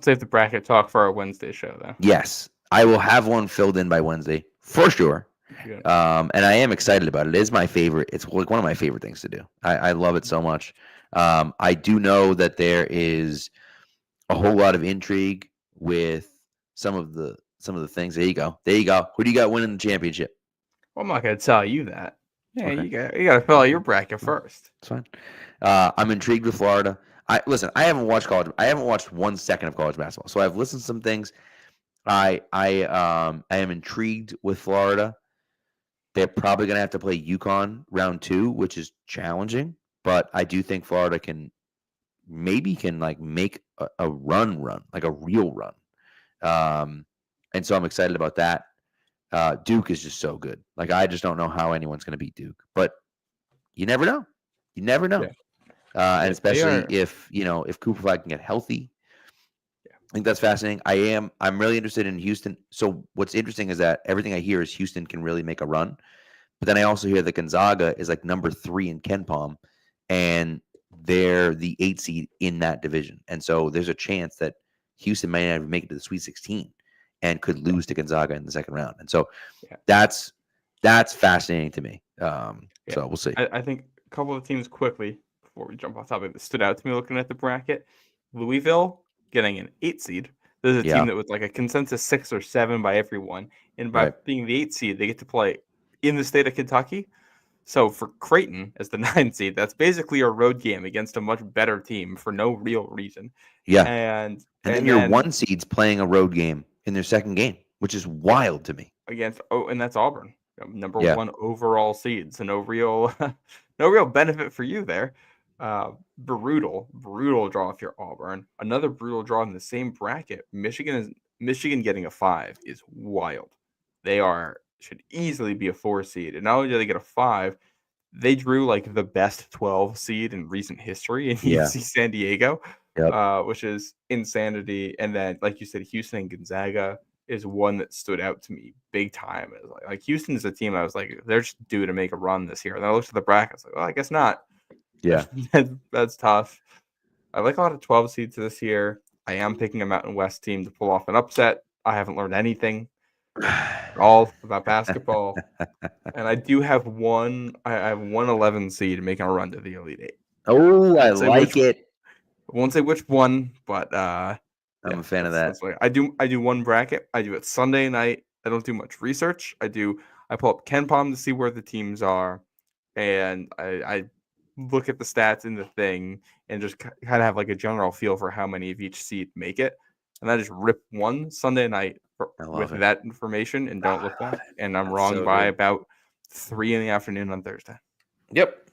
save the bracket talk for our Wednesday show, though. Yes, I will have one filled in by Wednesday for sure. And I am excited about it. It is my favorite. It's like one of my favorite things to do. I love it so much. I do know that there is a whole lot of intrigue with some of the things. There you go. Who do you got winning the championship? Well, I'm not going to tell you that. Yeah, Okay. you got to fill out your bracket first. It's fine. I'm intrigued with Florida. I haven't watched 1 second of college basketball, so I've listened to some things. I am intrigued with Florida. They're probably going to have to play UConn round 2, which is challenging, but I do think Florida can make a run, like a real run. And so I'm excited about that. Duke is just so good. Like, I just don't know how anyone's going to beat Duke, but you never know. Yeah. And especially if Cooper Flag can get healthy. Yeah. I think that's fascinating. I'm really interested in Houston. So what's interesting is that everything I hear is Houston can really make a run. But then I also hear that Gonzaga is like number 3 in KenPom, and they're the 8 seed in that division. And so there's a chance that Houston might not even make it to the Sweet 16 and could lose to Gonzaga in the second round. And so Yeah. that's fascinating to me. So we'll see. I think a couple of teams quickly before we jump off topic that stood out to me looking at the bracket. Louisville getting an 8 seed. This is a team that was like a consensus 6 or 7 by everyone. And by being the 8 seed, they get to play in the state of Kentucky. So for Creighton as the 9 seed, that's basically a road game against a much better team for no real reason. Yeah. And then your 1 seed's playing a road game in their second game, which is wild to me. And that's Auburn, number 1 overall seed. So no real benefit for you there. Brutal draw if you're Auburn. Another brutal draw in the same bracket. Michigan getting a 5 is wild. They should easily be a 4 seed. And not only do they get a 5, they drew like the best 12 seed in recent history in UC San Diego, which is insanity. And then, like you said, Houston and Gonzaga is one that stood out to me big time. It was like Houston is a team I was like, they're just due to make a run this year. And I looked at the bracket, I was like, well, I guess not. Yeah. That's tough. I like a lot of 12 seeds this year. I am picking a Mountain West team to pull off an upset. I haven't learned anything at all about basketball. And I do have I have 11 seed making a run to the Elite 8. Oh, I like it. I won't say which one, but I'm a fan of that. I do one bracket. I do it Sunday night. I don't do much research. I pull up KenPom to see where the teams are, and I look at the stats in the thing and just kind of have like a general feel for how many of each seed make it. And I just rip one Sunday night with that information and don't look back. And I'm wrong by about 3 p.m. on Thursday. Yep.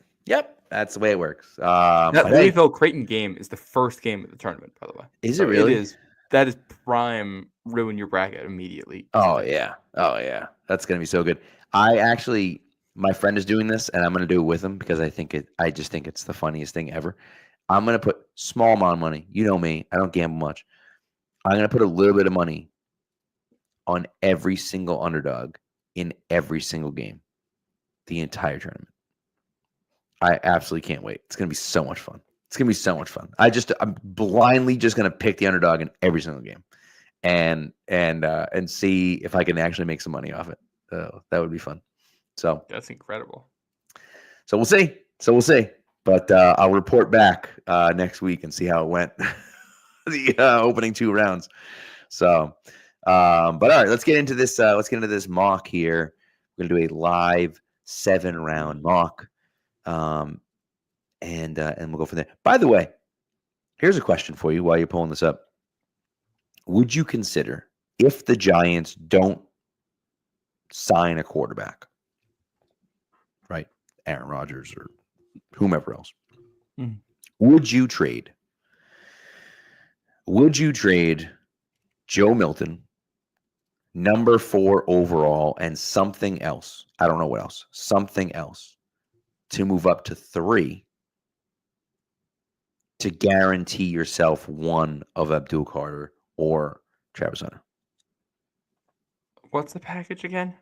That's the way it works. That Louisville Creighton game is the first game of the tournament, by the way. Is it really? It is. That is prime ruin your bracket immediately. Oh yeah. That's gonna be so good. My friend is doing this, and I'm going to do it with him because I just think it's the funniest thing ever. I'm going to put small amount of money. You know me. I don't gamble much. I'm going to put a little bit of money on every single underdog in every single game, the entire tournament. I absolutely can't wait. It's going to be so much fun. I'm blindly just going to pick the underdog in every single game and see if I can actually make some money off it. That would be fun. So that's incredible. So we'll see. But I'll report back next week and see how it went. The opening 2 rounds. So, but all right, let's get into this. Let's get into this mock here. We're gonna do a live 7-round mock, and we'll go from there. By the way, here's a question for you while you're pulling this up. Would you consider, if the Giants don't sign a quarterback, right, Aaron Rodgers or whomever else, would you trade Joe Milton, number 4 overall, and something else? I don't know what else. Something else to move up to 3 to guarantee yourself one of Abdul Carter or Travis Hunter? What's the package again?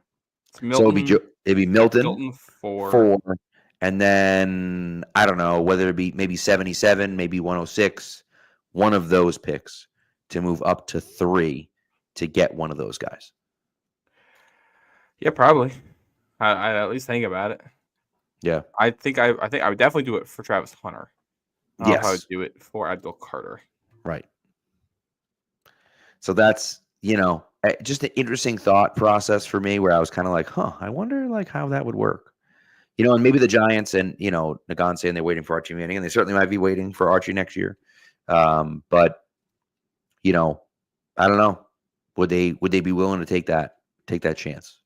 It's Milton, so it'd be Milton 4, and then I don't know whether it be maybe 77, maybe 106, one of those picks to move up to 3 to get one of those guys. Yeah, probably. I at least think about it. Yeah, I think I would definitely do it for Travis Hunter. Yes, I would do it for Abdul Carter. Right. So that's just an interesting thought process for me, where I was kind of like, I wonder like how that would work. And maybe the Giants and, Nagan saying they're waiting for Archie Manning, and they certainly might be waiting for Archie next year. But, I don't know. Would they be willing to take that chance?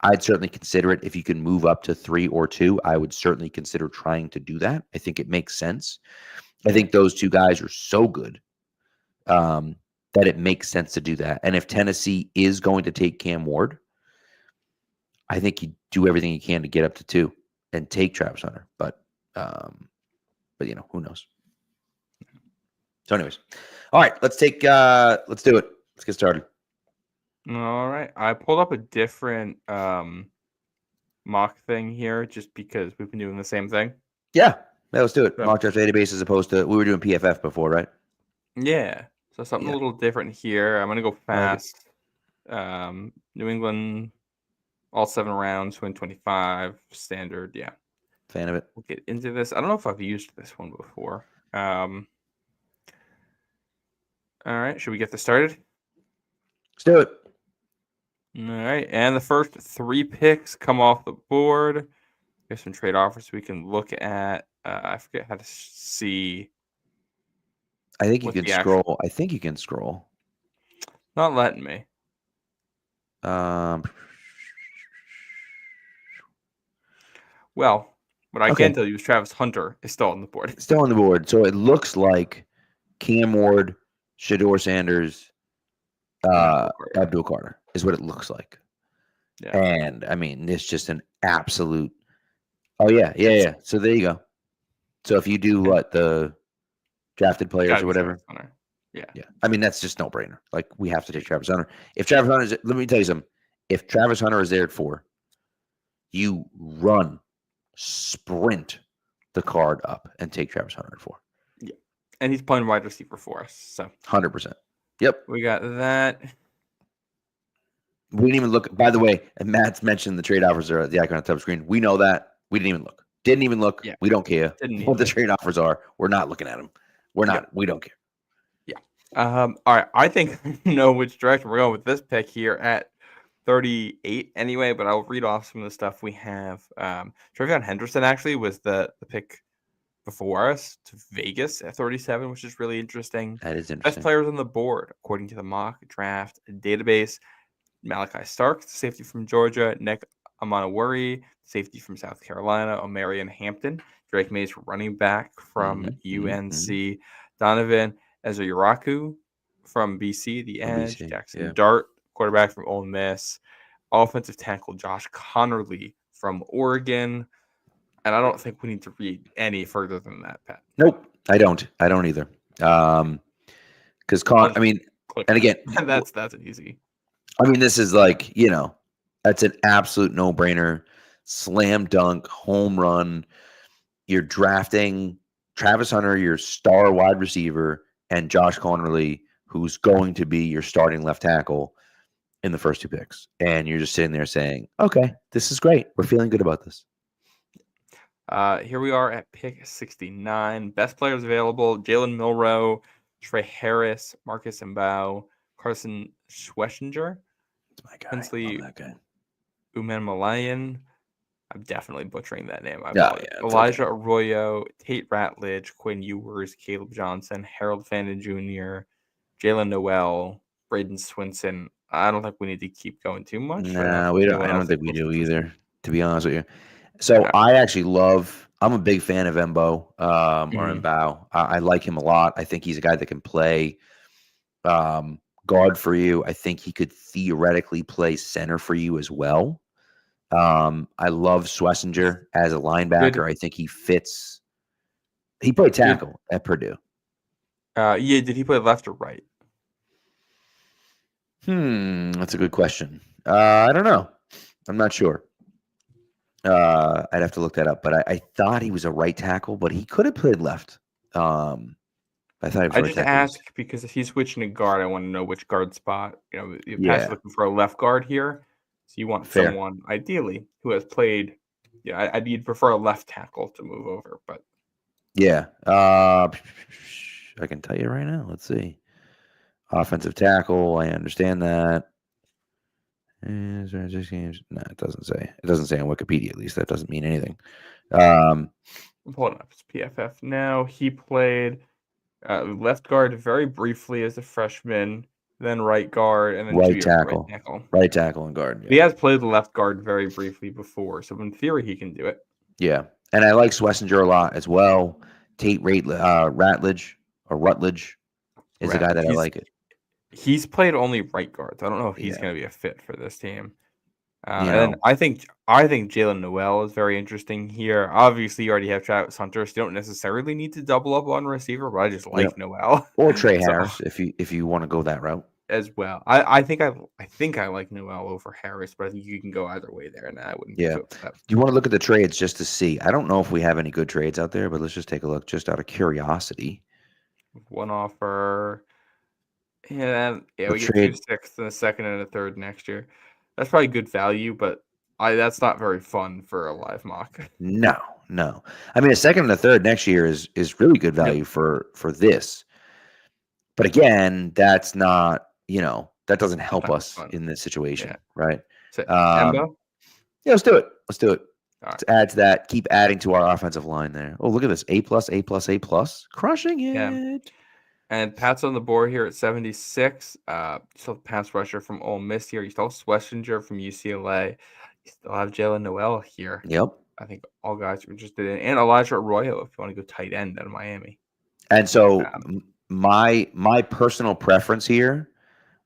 I'd certainly consider it. If you can move up to 3 or 2, I would certainly consider trying to do that. I think it makes sense. I think those 2 guys are so good that it makes sense to do that. And if Tennessee is going to take Cam Ward, I think you do everything you can to get up to 2 and take Travis Hunter. But who knows? So anyways, all right, let's do it. Let's get started. All right. I pulled up a different mock thing here just because we've been doing the same thing. Yeah, let's do it. Mock draft database as opposed to, we were doing PFF before, right? Yeah. So something a Yeah, little different here. I'm going to go I like it. fast. New England, all 7 rounds, win 25, standard. Yeah. Fan of it. We'll get into this. I don't know if I've used this one before. All right. Should we get this started? Let's do it. All right. And the first 3 picks come off the board. There's some trade offers we can look at. I forget how to see. I think you What's can the actual- scroll. I think you can scroll. Not letting me. Um, Well, what I Okay. can tell you is Travis Hunter is still on the board. still on the board. So it looks like Cam Ward, Shador Sanders, Abdul Carter is what it looks like. Yeah. And I mean, it's just an absolute. Oh yeah. So there you go. So if you do what the drafted players Gotta or be whatever, Travis Hunter. Yeah. I mean that's just no brainer. Like we have to take Travis Hunter. If Travis Hunter is, let me tell you something. If Travis Hunter is there at 4, you sprint the card up and take Travis Hunter at 4. Yeah. And he's playing wide receiver for us. So 100%. Yep. we got that. We didn't even look. By the way, and Matt's mentioned the trade offers are the icon on the top screen. We know that. We didn't even look. Didn't even look. Yeah. We don't care Didn't what the even trade offers are. We're not looking at them. We're not. We don't care. All right. I think I know which direction we're going with this pick here at 38 anyway, but I'll read off some of the stuff we have. Trevion Henderson actually was the pick before us to Vegas at 37, which is really interesting. That is Best interesting. players on the board, according to the mock draft database. Malachi Stark, safety from Georgia. Nick Amanawari, safety from South Carolina. Omarion Hampton. Drake Mays, running back from UNC. Donovan Ezuyuraku from BC, the edge. BC, Jackson Dart, quarterback from Ole Miss. Offensive tackle Josh Connerly from Oregon. And I don't think we need to read any further than that, Pat. Nope, I don't. I don't either. Because I mean, and again, that's an easy. I mean, this is like, that's an absolute no-brainer, slam dunk, home run. You're drafting Travis Hunter, your star wide receiver, and Josh Connerly, who's going to be your starting left tackle in the first 2 picks. And you're just sitting there saying, okay, this is great. We're feeling good about this. Here we are at pick 69. Best players available: Jalen Milroe, Trey Harris, Marcus Mbao, Carson Schwessinger, That's my guy. Hensley Love that guy. Uman Malayan. I'm definitely butchering that name. okay. Elijah Arroyo, Tate Ratledge, Quinn Ewers, Caleb Johnson, Harold Fannin Jr., Jalen Noel, Braden Swinson. I don't think we need to keep going too much. No, we don't. I don't think we do either, to be honest with you. So I actually I'm a big fan of Mbo or Mbao. I like him a lot. I think he's a guy that can play guard for you. I think he could theoretically play center for you as well. I love Schwessinger as a linebacker. I think he fits. He played tackle at Purdue. Did he play left or right? That's a good question. I don't know. I'm not sure. I'd have to look that up, but I thought he was a right tackle, but he could have played left. I thought he was I right just tackle. ask because if he's switching to guard, I want to know which guard spot. You're looking for a left guard here, so you want someone ideally who has played. Yeah, I'd prefer a left tackle to move over, but I can tell you right now. Let's see. Offensive tackle. I understand that. Is there 6 games? No, it doesn't say. It doesn't say on Wikipedia, at least. That doesn't mean anything. I'm pulling up his PFF now. He played left guard very briefly as a freshman, then right guard, and then right tackle. Right tackle and guard. Yeah. He has played left guard very briefly before, so in theory he can do it. Yeah, and I like Schwessinger a lot as well. Tate Ratledge is a guy that I like it. He's played only right guard. So I don't know if he's going to be a fit for this team. And then I think Jalen Noel is very interesting here. Obviously, you already have Travis Hunter, so you don't necessarily need to double up on receiver, but I just like Noel. Or Trey Harris if you want to go that route as well. I think I like Noel over Harris, but I think you can go either way there, and I wouldn't. Yeah. Do you want to look at the trades just to see? I don't know if we have any good trades out there, but let's just take a look just out of curiosity. One offer. Yeah, We'll we get 2 trade. sixths and a second and a third next year. That's probably good value, but that's not very fun for a live mock. No. I mean, a second and a third next year is really good value for this. But again, that's not, that doesn't help Not us fun. in this situation, Yeah. right? So, Um, Embo? yeah, let's do it. All right. Let's add to that. Keep adding to our offensive line there. Oh, look at this. A+, crushing Yeah. it. And Pat's on the board here at 76. You still have pass rusher from Ole Miss here. You still have Schlesinger from UCLA. You still have Jalen Noel here. Yep. I think all guys are interested in. And Elijah Arroyo if you want to go tight end out of Miami. And so my personal preference here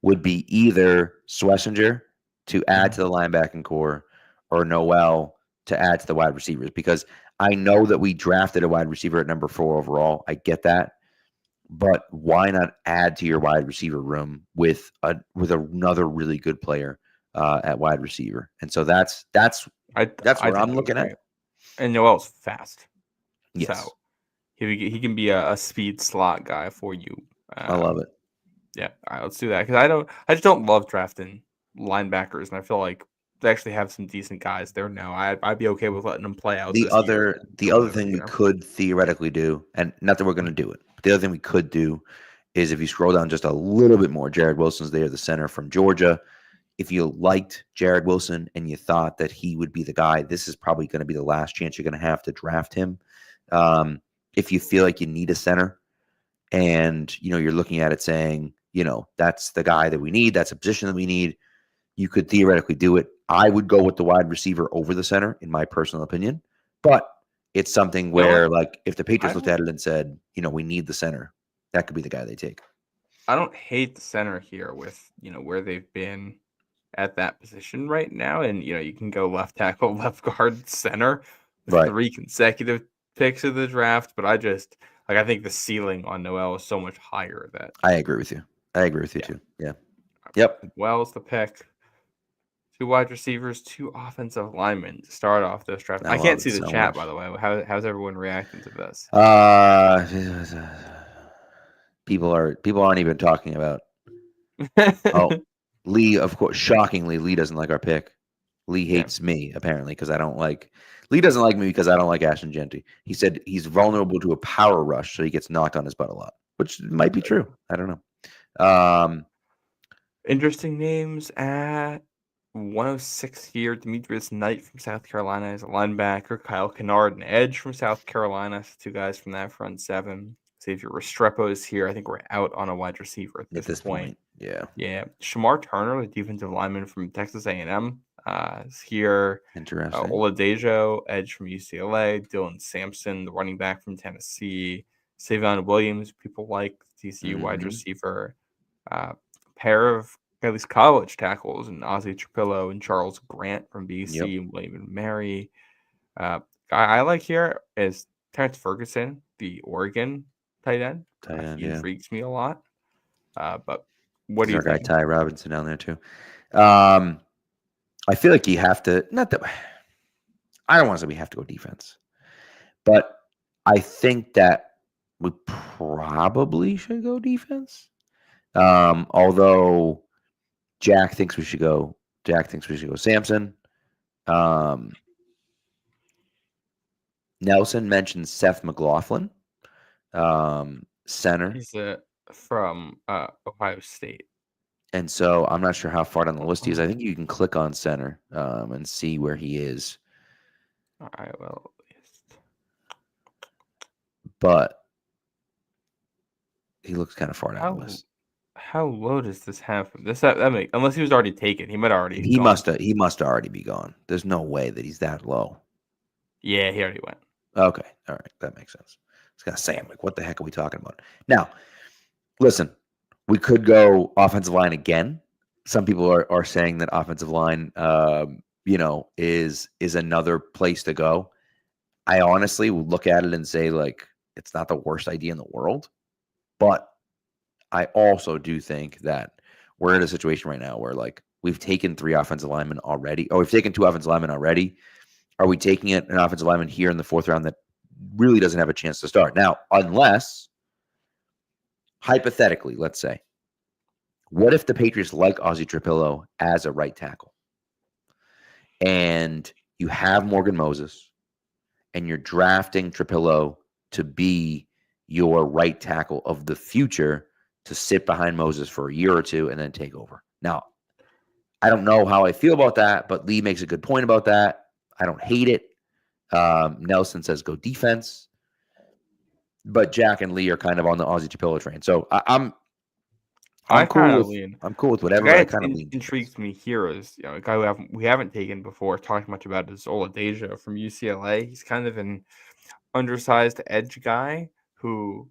would be either Schlesinger to add to the linebacking core or Noel to add to the wide receivers, because I know that we drafted a wide receiver at number 4 overall. I get that. But why not add to your wide receiver room with another really good player at wide receiver? And so that's what I'm looking at. And Noel's fast. Yes. So he can be a speed slot guy for you. I love it. Yeah. All right, let's do that, because I just don't love drafting linebackers, and I feel like they actually have some decent guys there now. I'd be okay with letting them play out. The other thing we could theoretically do, and not that we're going to do it, but the other thing we could do is, if you scroll down just a little bit more, Jared Wilson's there, the center from Georgia. If you liked Jared Wilson and you thought that he would be the guy, this is probably going to be the last chance you're going to have to draft him. If you feel like you need a center and, you're looking at it saying, that's the guy that we need, that's a position that we need, you could theoretically do it. I would go with the wide receiver over the center, in my personal opinion. But it's something where, like, if the Patriots looked at it and said, we need the center, that could be the guy they take. I don't hate the center here with, where they've been at that position right now. And, you can go left tackle, left guard, center with 3 consecutive picks of the draft. But I think the ceiling on Noel is so much higher that I agree with you. Too. Yeah. Yep. Noel's the pick. 2 wide receivers, 2 offensive linemen to start off this draft. I can't see the chat, by the way. How's everyone reacting to this? People aren't even talking about. Lee, of course, shockingly, Lee doesn't like our pick. Lee hates me, apparently, because I don't like. Lee doesn't like me because I don't like Ashton Genty. He said he's vulnerable to a power rush, so he gets knocked on his butt a lot, which might be true. I don't know. Interesting names at 106 here. Demetrius Knight from South Carolina is a linebacker. Kyle Kennard, an edge from South Carolina. 2 guys from that front 7. Xavier Restrepo is here. I think we're out on a wide receiver at this point. Yeah. Shamar Turner, the defensive lineman from Texas A&M, is here. Interesting. Oladejo, edge from UCLA. Dylan Sampson, the running back from Tennessee. Savion Williams, people like TCU wide receiver. Pair of at least college tackles, and Ozzie Trapillo and Charles Grant from BC, and William and Mary. Guy I like here is Terrence Ferguson, the Oregon tight end. He intrigues me a lot. But what do you think? Guy Ty Robinson down there too. I feel like you have to. Not that I don't want to say we have to go defense, but I think that we probably should go defense. Although Jack thinks we should go Sampson. Nelson mentioned Seth McLaughlin, center. He's from Ohio State. And so I'm not sure how far down the list he is. I think you can click on center and see where he is. All right, well. But he looks kind of far down the list. How low does this have him? Unless he was already taken, he might already. He must already be gone. There's no way that he's that low. Yeah, he already went. Okay, all right, that makes sense. I was gonna say, I'm like, what the heck are we talking about? Now, listen, we could go offensive line again. Some people are saying that offensive line, is another place to go. I honestly would look at it and say, like, it's not the worst idea in the world, but I also do think that we're in a situation right now where, like, we've taken 3 offensive linemen already. Oh, we've taken 2 offensive linemen already. Are we taking an offensive lineman here in the 4th round that really doesn't have a chance to start? Now, unless hypothetically, let's say, what if the Patriots like Ozzy Trapillo as a right tackle? And you have Morgan Moses, and you're drafting Trapillo to be your right tackle of the future to sit behind Moses for a year or two and then take over. Now, I don't know how I feel about that, but Lee makes a good point about that. I don't hate it. Nelson says go defense. But Jack and Lee are kind of on the Ozzy Trapillo train. So I'm kind of cool with lean. I'm cool with The whatever. guy I that kind of lean. intrigues me here is a guy we haven't taken before, talked much about is Oladeja from UCLA. He's kind of an undersized edge guy who,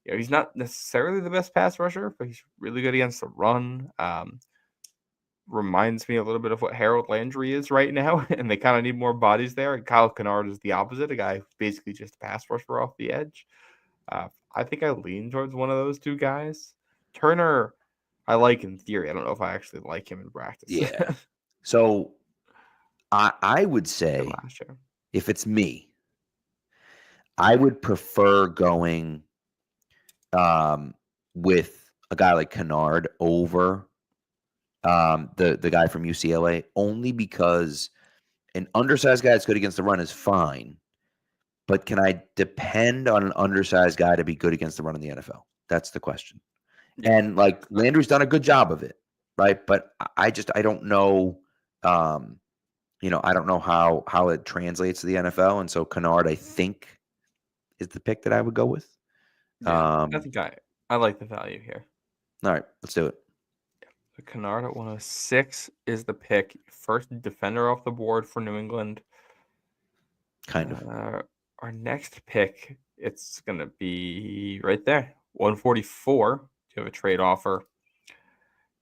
he's not necessarily the best pass rusher, but he's really good against the run. Reminds me a little bit of what Harold Landry is right now, and they kind of need more bodies there. And Kyle Kennard is the opposite, a guy who's basically just a pass rusher off the edge. I think I lean towards one of those two guys. Turner, I like in theory. I don't know if I actually like him in practice. Yeah. So I would say Last year. if it's me, I would prefer going with a guy like Kennard over the guy from UCLA, only because an undersized guy that's good against the run is fine. But can I depend on an undersized guy to be good against the run in the NFL? That's the question. Yeah. And like Landry's done a good job of it, right? But I don't know, I don't know how it translates to the NFL. And so Kennard, I think, is the pick that I would go with. Yeah, I think I like the value here. All right, let's do it. The Kennard at 106 is the pick. First defender off the board for New England. Kind of. Our next pick, it's going to be right there. 144. Do you have a trade offer?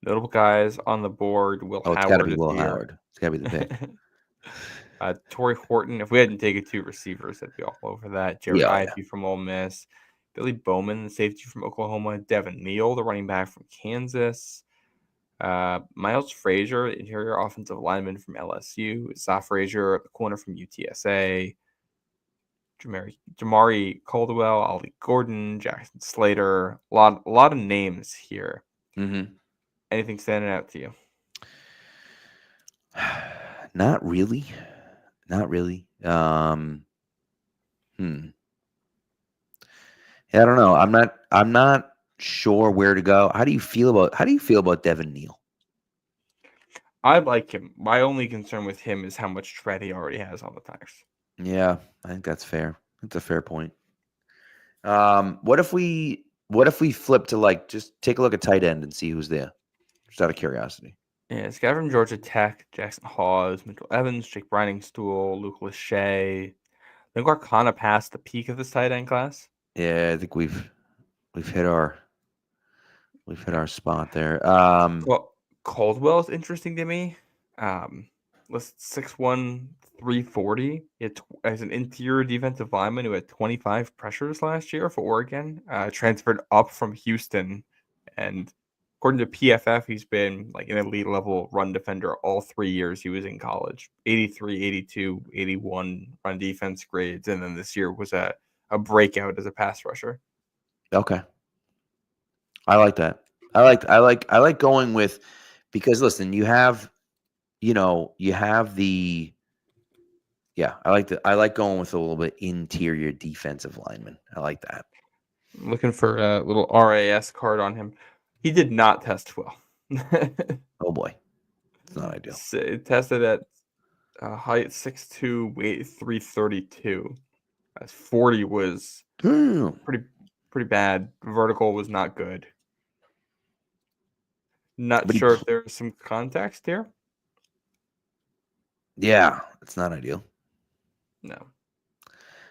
Notable guys on the board. Will Howard. It's got to be Will here. Howard. It's got to be the pick. Torrey Horton. If we hadn't taken two receivers, I'd be all over that. Jerry Ivey from Ole Miss. Billy Bowman, the safety from Oklahoma. Devin Neal, the running back from Kansas. Miles Frazier, interior offensive lineman from LSU. Zah Frazier, the corner from UTSA. Jamari Caldwell, Ollie Gordon, Jackson Slater. A lot of names here. Mm-hmm. Anything standing out to you? Not really. Yeah, I don't know. I'm not sure where to go. How do you feel about Devin Neal? I like him. My only concern with him is how much tread he already has on the tires. Yeah, I think that's fair. That's a fair point. What if we flip to just take a look at tight end and see who's there? Just out of curiosity. Yeah, it's guy from Georgia Tech, Jackson Hawes, Mitchell Evans, Jake Briningstool, Luke Lachey. I think we're kind of past the peak of this tight end class. Yeah, I think we've hit our spot there. Well, Caldwell is interesting to me. Let's 6'1", 340. As an interior defensive lineman who had 25 pressures last year for Oregon, transferred up from Houston, and according to PFF, he's been like an elite level run defender all 3 years he was in college. 83, 82, 81 run defense grades, and then this year was a breakout as a pass rusher. Okay. I like that. I like going with, because listen, you have the, I like going with a little bit interior defensive lineman. I like that. Looking for a little RAS card on him. He did not test well. Oh boy, it's not ideal. It tested at height 6'2", weight 332. 40 was pretty bad. Vertical was not good. Not sure if there's some context here. Yeah, it's not ideal. No,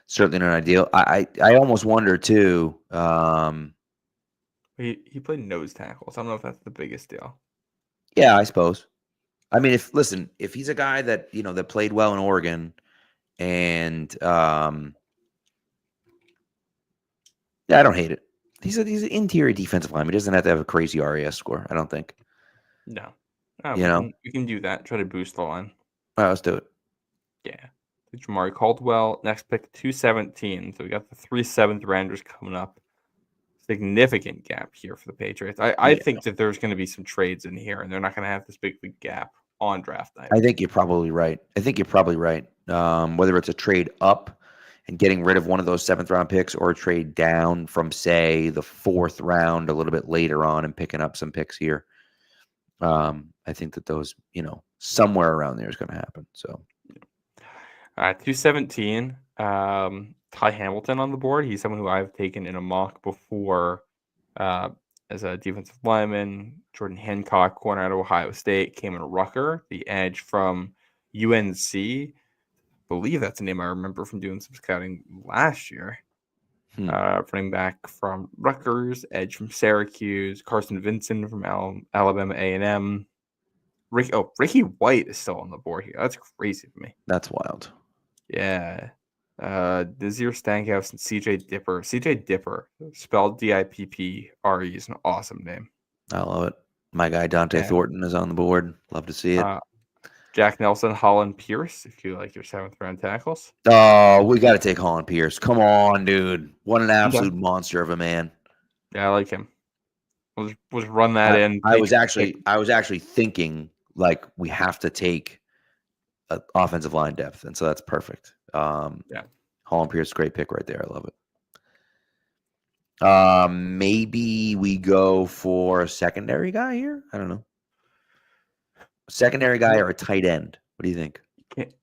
certainly not ideal. I almost wonder too. he played nose tackles. I don't know if that's the biggest deal. Yeah, I suppose. I mean, if he's a guy that that played well in Oregon, and yeah, I don't hate it. He's an interior defensive lineman. He doesn't have to have a crazy RAS score, I don't think. No, we can do that. Try to boost the line. All right, let's do it. Yeah. Jamari Caldwell, next pick 217. So we got the 3 7th rounders coming up. significant gap here for the Patriots. I think that there's going to be some trades in here, and they're not going to have this big gap on draft night. I think you're probably right. Whether it's a trade up and getting rid of one of those 7th-round picks, or a trade down from, say, the 4th round a little bit later on and picking up some picks here. I think that those, somewhere around there is going to happen. So, 217. Ty Hamilton on the board. He's someone who I've taken in a mock before as a defensive lineman. Jordan Hancock, corner out of Ohio State, came in Rucker, the edge from UNC. I believe that's a name I remember from doing some scouting last year. Running back from Rutgers, edge from Syracuse, Carson Vincent from Alabama A&M. Ricky White is still on the board here. That's crazy to me. That's wild. Yeah. Nazir Stankhouse and CJ Dipper. CJ Dipper, spelled Dippre, is an awesome name. I love it. My guy Dante Thornton is on the board. Love to see it. Jack Nelson, Holland Pierce, if you like your 7th-round tackles. Oh, we got to take Holland Pierce. Come on, dude. What an absolute monster of a man. Yeah, I like him. We'll just run that in. I was actually thinking, like, we have to take offensive line depth, and so that's perfect. Holland Pierce, great pick right there. I love it. Maybe we go for a secondary guy here. I don't know. A secondary guy or a tight end. What do you think?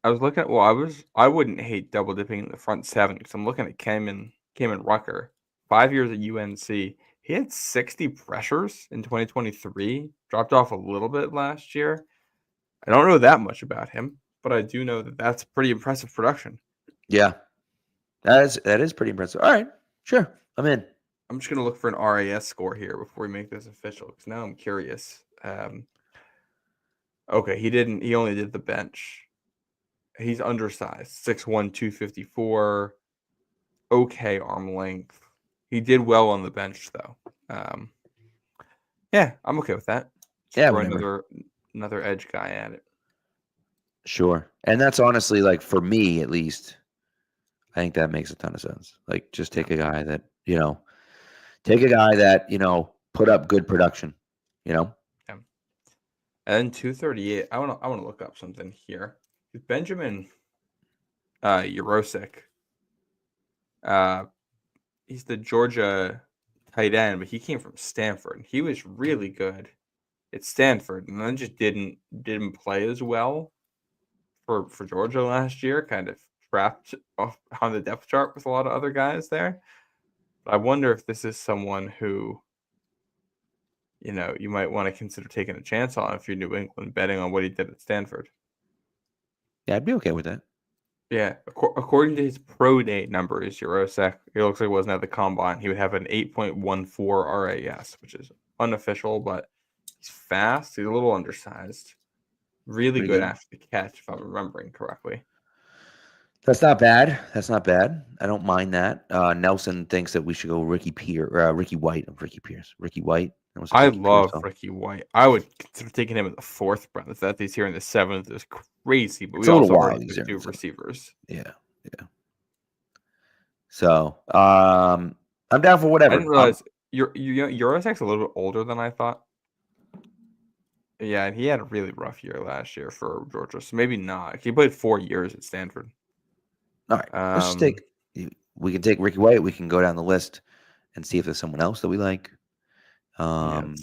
I was looking at. I wouldn't hate double dipping in the front 7 because I'm looking at Kamen Rucker. 5 years at UNC. He had 60 pressures in 2023. Dropped off a little bit last year. I don't know that much about him, but I do know that that's pretty impressive production. Yeah, that is pretty impressive. All right, sure, I'm in. I'm just gonna look for an RAS score here before we make this official because now I'm curious. Okay, he only did the bench. He's undersized, 6'1", 254. Okay, arm length. He did well on the bench though. Yeah, I'm okay with that. Yeah, another edge guy at it. Sure, and that's honestly, like, for me at least, I think that makes a ton of sense. Like, just take a guy that put up good production. Yeah. And 238. I want to look up something here. Benjamin Yurosek. He's the Georgia tight end, but he came from Stanford. He was really good at Stanford, and then just didn't play as well for Georgia last year. Kind of trapped on the depth chart with a lot of other guys there. But I wonder if this is someone who, you might want to consider taking a chance on if you're New England, betting on what he did at Stanford. Yeah, I'd be okay with that. Yeah, according to his pro day numbers, Yurosek, it looks like it wasn't at the combine. He would have an 8.14 RAS, which is unofficial, but he's fast. He's a little undersized. Really good after the catch, if I'm remembering correctly. That's not bad. I don't mind that. Nelson thinks that we should go Ricky White. Ricky White. I love Ricky White. I would consider taking him in the 4th round. If that he's here in the 7th is crazy, but we also already do receivers. Yeah. So I'm down for whatever. I didn't realize Yorosek's a little bit older than I thought. Yeah, and he had a really rough year last year for Georgia, so maybe not. He played 4 years at Stanford. All right, let's just we can take Ricky White. We can go down the list and see if there's someone else that we like. Howard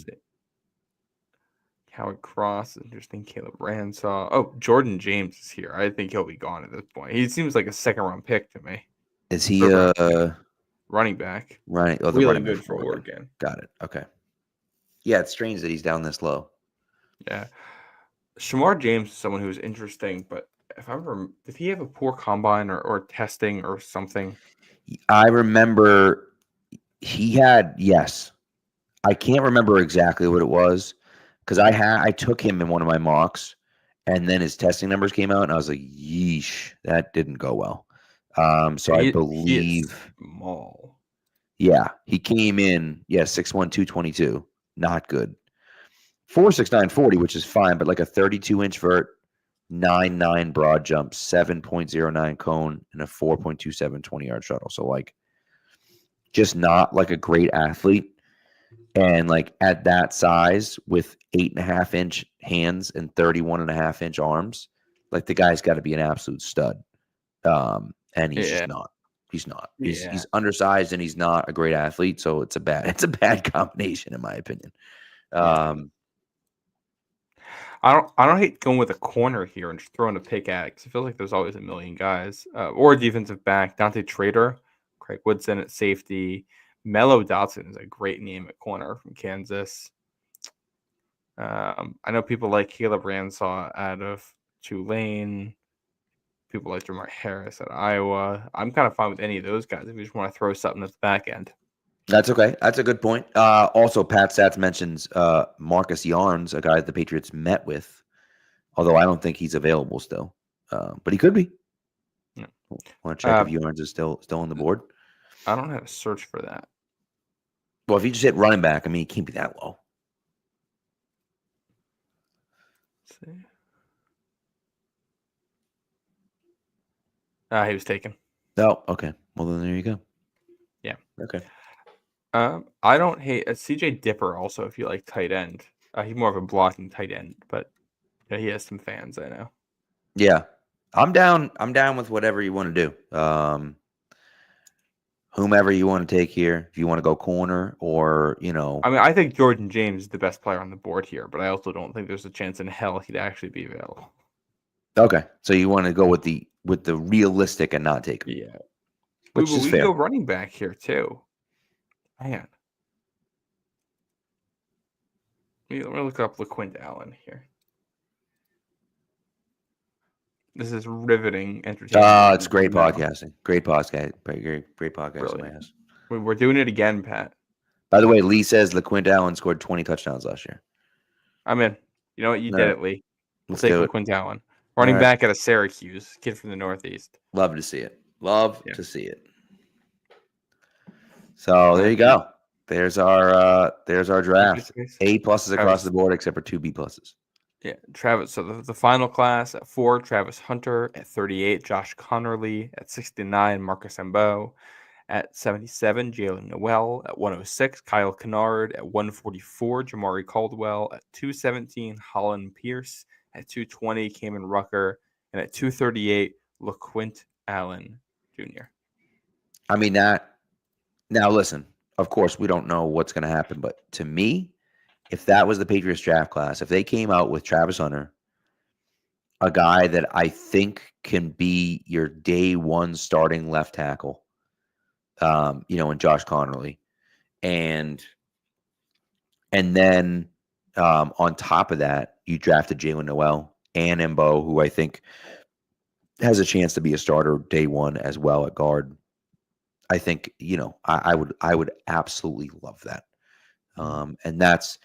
Cross, interesting. Caleb Ransaw. Oh, Jordan James is here. I think he'll be gone at this point. He seems like a 2nd-round pick to me. Is he a running back? Right. Oh, really running good for Oregon. Got it. Okay. Yeah, it's strange that he's down this low. Yeah. Shamar James is someone who's interesting, but if I remember, did he have a poor combine or testing or something? I remember he had, yes. I can't remember exactly what it was because I took him in one of my mocks, and then his testing numbers came out, and I was like, yeesh, that didn't go well. I believe he is small. Yeah, he came in, 6'1", 222. Not good. 4'6", 40, which is fine, but like a 32-inch vert, 9.9 broad jump, 7.09 cone, and a 4.27 20-yard shuttle. So, like, just not like a great athlete. And like at that size with 8.5-inch hands and 31.5-inch arms, like the guy's got to be an absolute stud. And he's just not. He's not. He's undersized and he's not a great athlete. So it's a bad combination in my opinion. I don't hate going with a corner here and just throwing a pick at it because I feel like there's always a million guys. Or a defensive back, Dante Trader, Craig Woodson at safety. Mello Dotson is a great name at corner from Kansas. I know people like Caleb Ransaw out of Tulane. People like Jamar Harris at Iowa. I'm kind of fine with any of those guys if you just want to throw something at the back end. That's okay. That's a good point. Also, Pat Stats mentions Marcus Yarns, a guy that the Patriots met with, although I don't think he's available still. But he could be. Yeah. Want to check if Yarns is still on the board? I don't have a search for that. Well, if you just hit running back, I mean, he can't be that low. Let's see. He was taken. Oh, okay. Well, then there you go. Yeah. Okay. I don't hate CJ Dipper also if you like tight end. He's more of a blocking tight end, but he has some fans, I know. Yeah. I'm down with whatever you want to do. Whomever you want to take here, if you want to go corner or, I mean, I think Jordan James is the best player on the board here, but I also don't think there's a chance in hell he'd actually be available. Okay. So you want to go with the realistic and not take him. Yeah. Which is we fair. go running back here too. Man. Let me look up LaQuint Allen here. This is riveting entertainment. It's great podcasting. Great podcast. Great podcast. My ass. We're doing it again, Pat. By the way, Lee says LaQuint Allen scored 20 touchdowns last year. I'm in. You know what? You did it, Lee. We'll take LaQuint Allen. Running back out of Syracuse, kid from the Northeast. Love to see it. To see it. So there you go. There's our draft. A pluses across the board, except for 2 B pluses. Yeah, Travis. So the final class at 4, Travis Hunter at 38, Josh Connerly at 69, Marcus Ambeau at 77, Jalen Noel at 106, Kyle Kennard at 144, Jamari Caldwell at 217, Holland Pierce at 220, Kamen Rucker, and at 238, LaQuint Allen Jr. I mean that. Now listen. Of course, we don't know what's going to happen, but to me, if that was the Patriots draft class, if they came out with Travis Hunter, a guy that I think can be your day one starting left tackle, and Josh Connerly, and then on top of that, you drafted Jalen Noel and Embo, who I think has a chance to be a starter day one as well at guard. I think, I would absolutely love that. And that's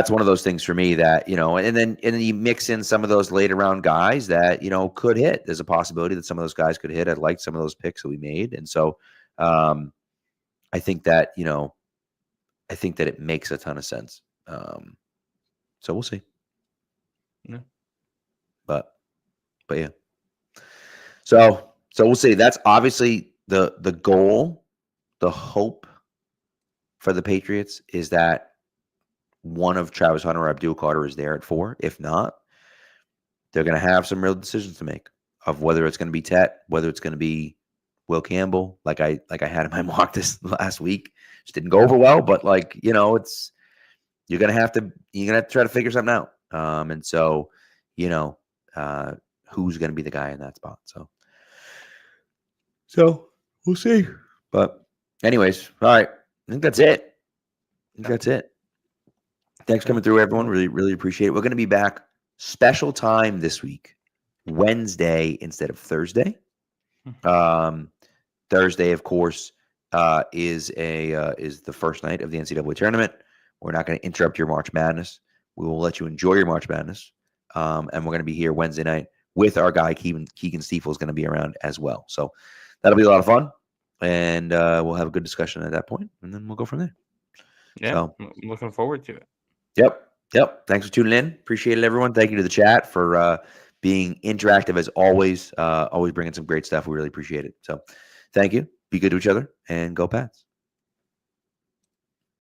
one of those things for me that, and then you mix in some of those later round guys that, could hit. There's a possibility that some of those guys could hit. I liked some of those picks that we made. And so I think that, it makes a ton of sense. So we'll see. Yeah. But yeah. So we'll see. That's obviously the goal, the hope for the Patriots is that one of Travis Hunter or Abdul Carter is there at 4. If not, they're going to have some real decisions to make of whether it's going to be Tet, whether it's going to be Will Campbell, like I had in my mock this last week. Just didn't go over well, but it's you're gonna have to try to figure something out. And so who's going to be the guy in that spot? So we'll see. But anyways, all right. I think that's it. Thanks for coming through, everyone. Really, really appreciate it. We're going to be back special time this week, Wednesday instead of Thursday. Thursday, of course, is the first night of the NCAA tournament. We're not going to interrupt your March Madness. We will let you enjoy your March Madness. And we're going to be here Wednesday night with our guy, Keegan Stiefel is going to be around as well. So that'll be a lot of fun. And we'll have a good discussion at that point, and then we'll go from there. Yeah, so, I'm looking forward to it. Yep. Thanks for tuning in. Appreciate it, everyone. Thank you to the chat for being interactive as always. Always bringing some great stuff. We really appreciate it. So thank you. Be good to each other, and go Pats.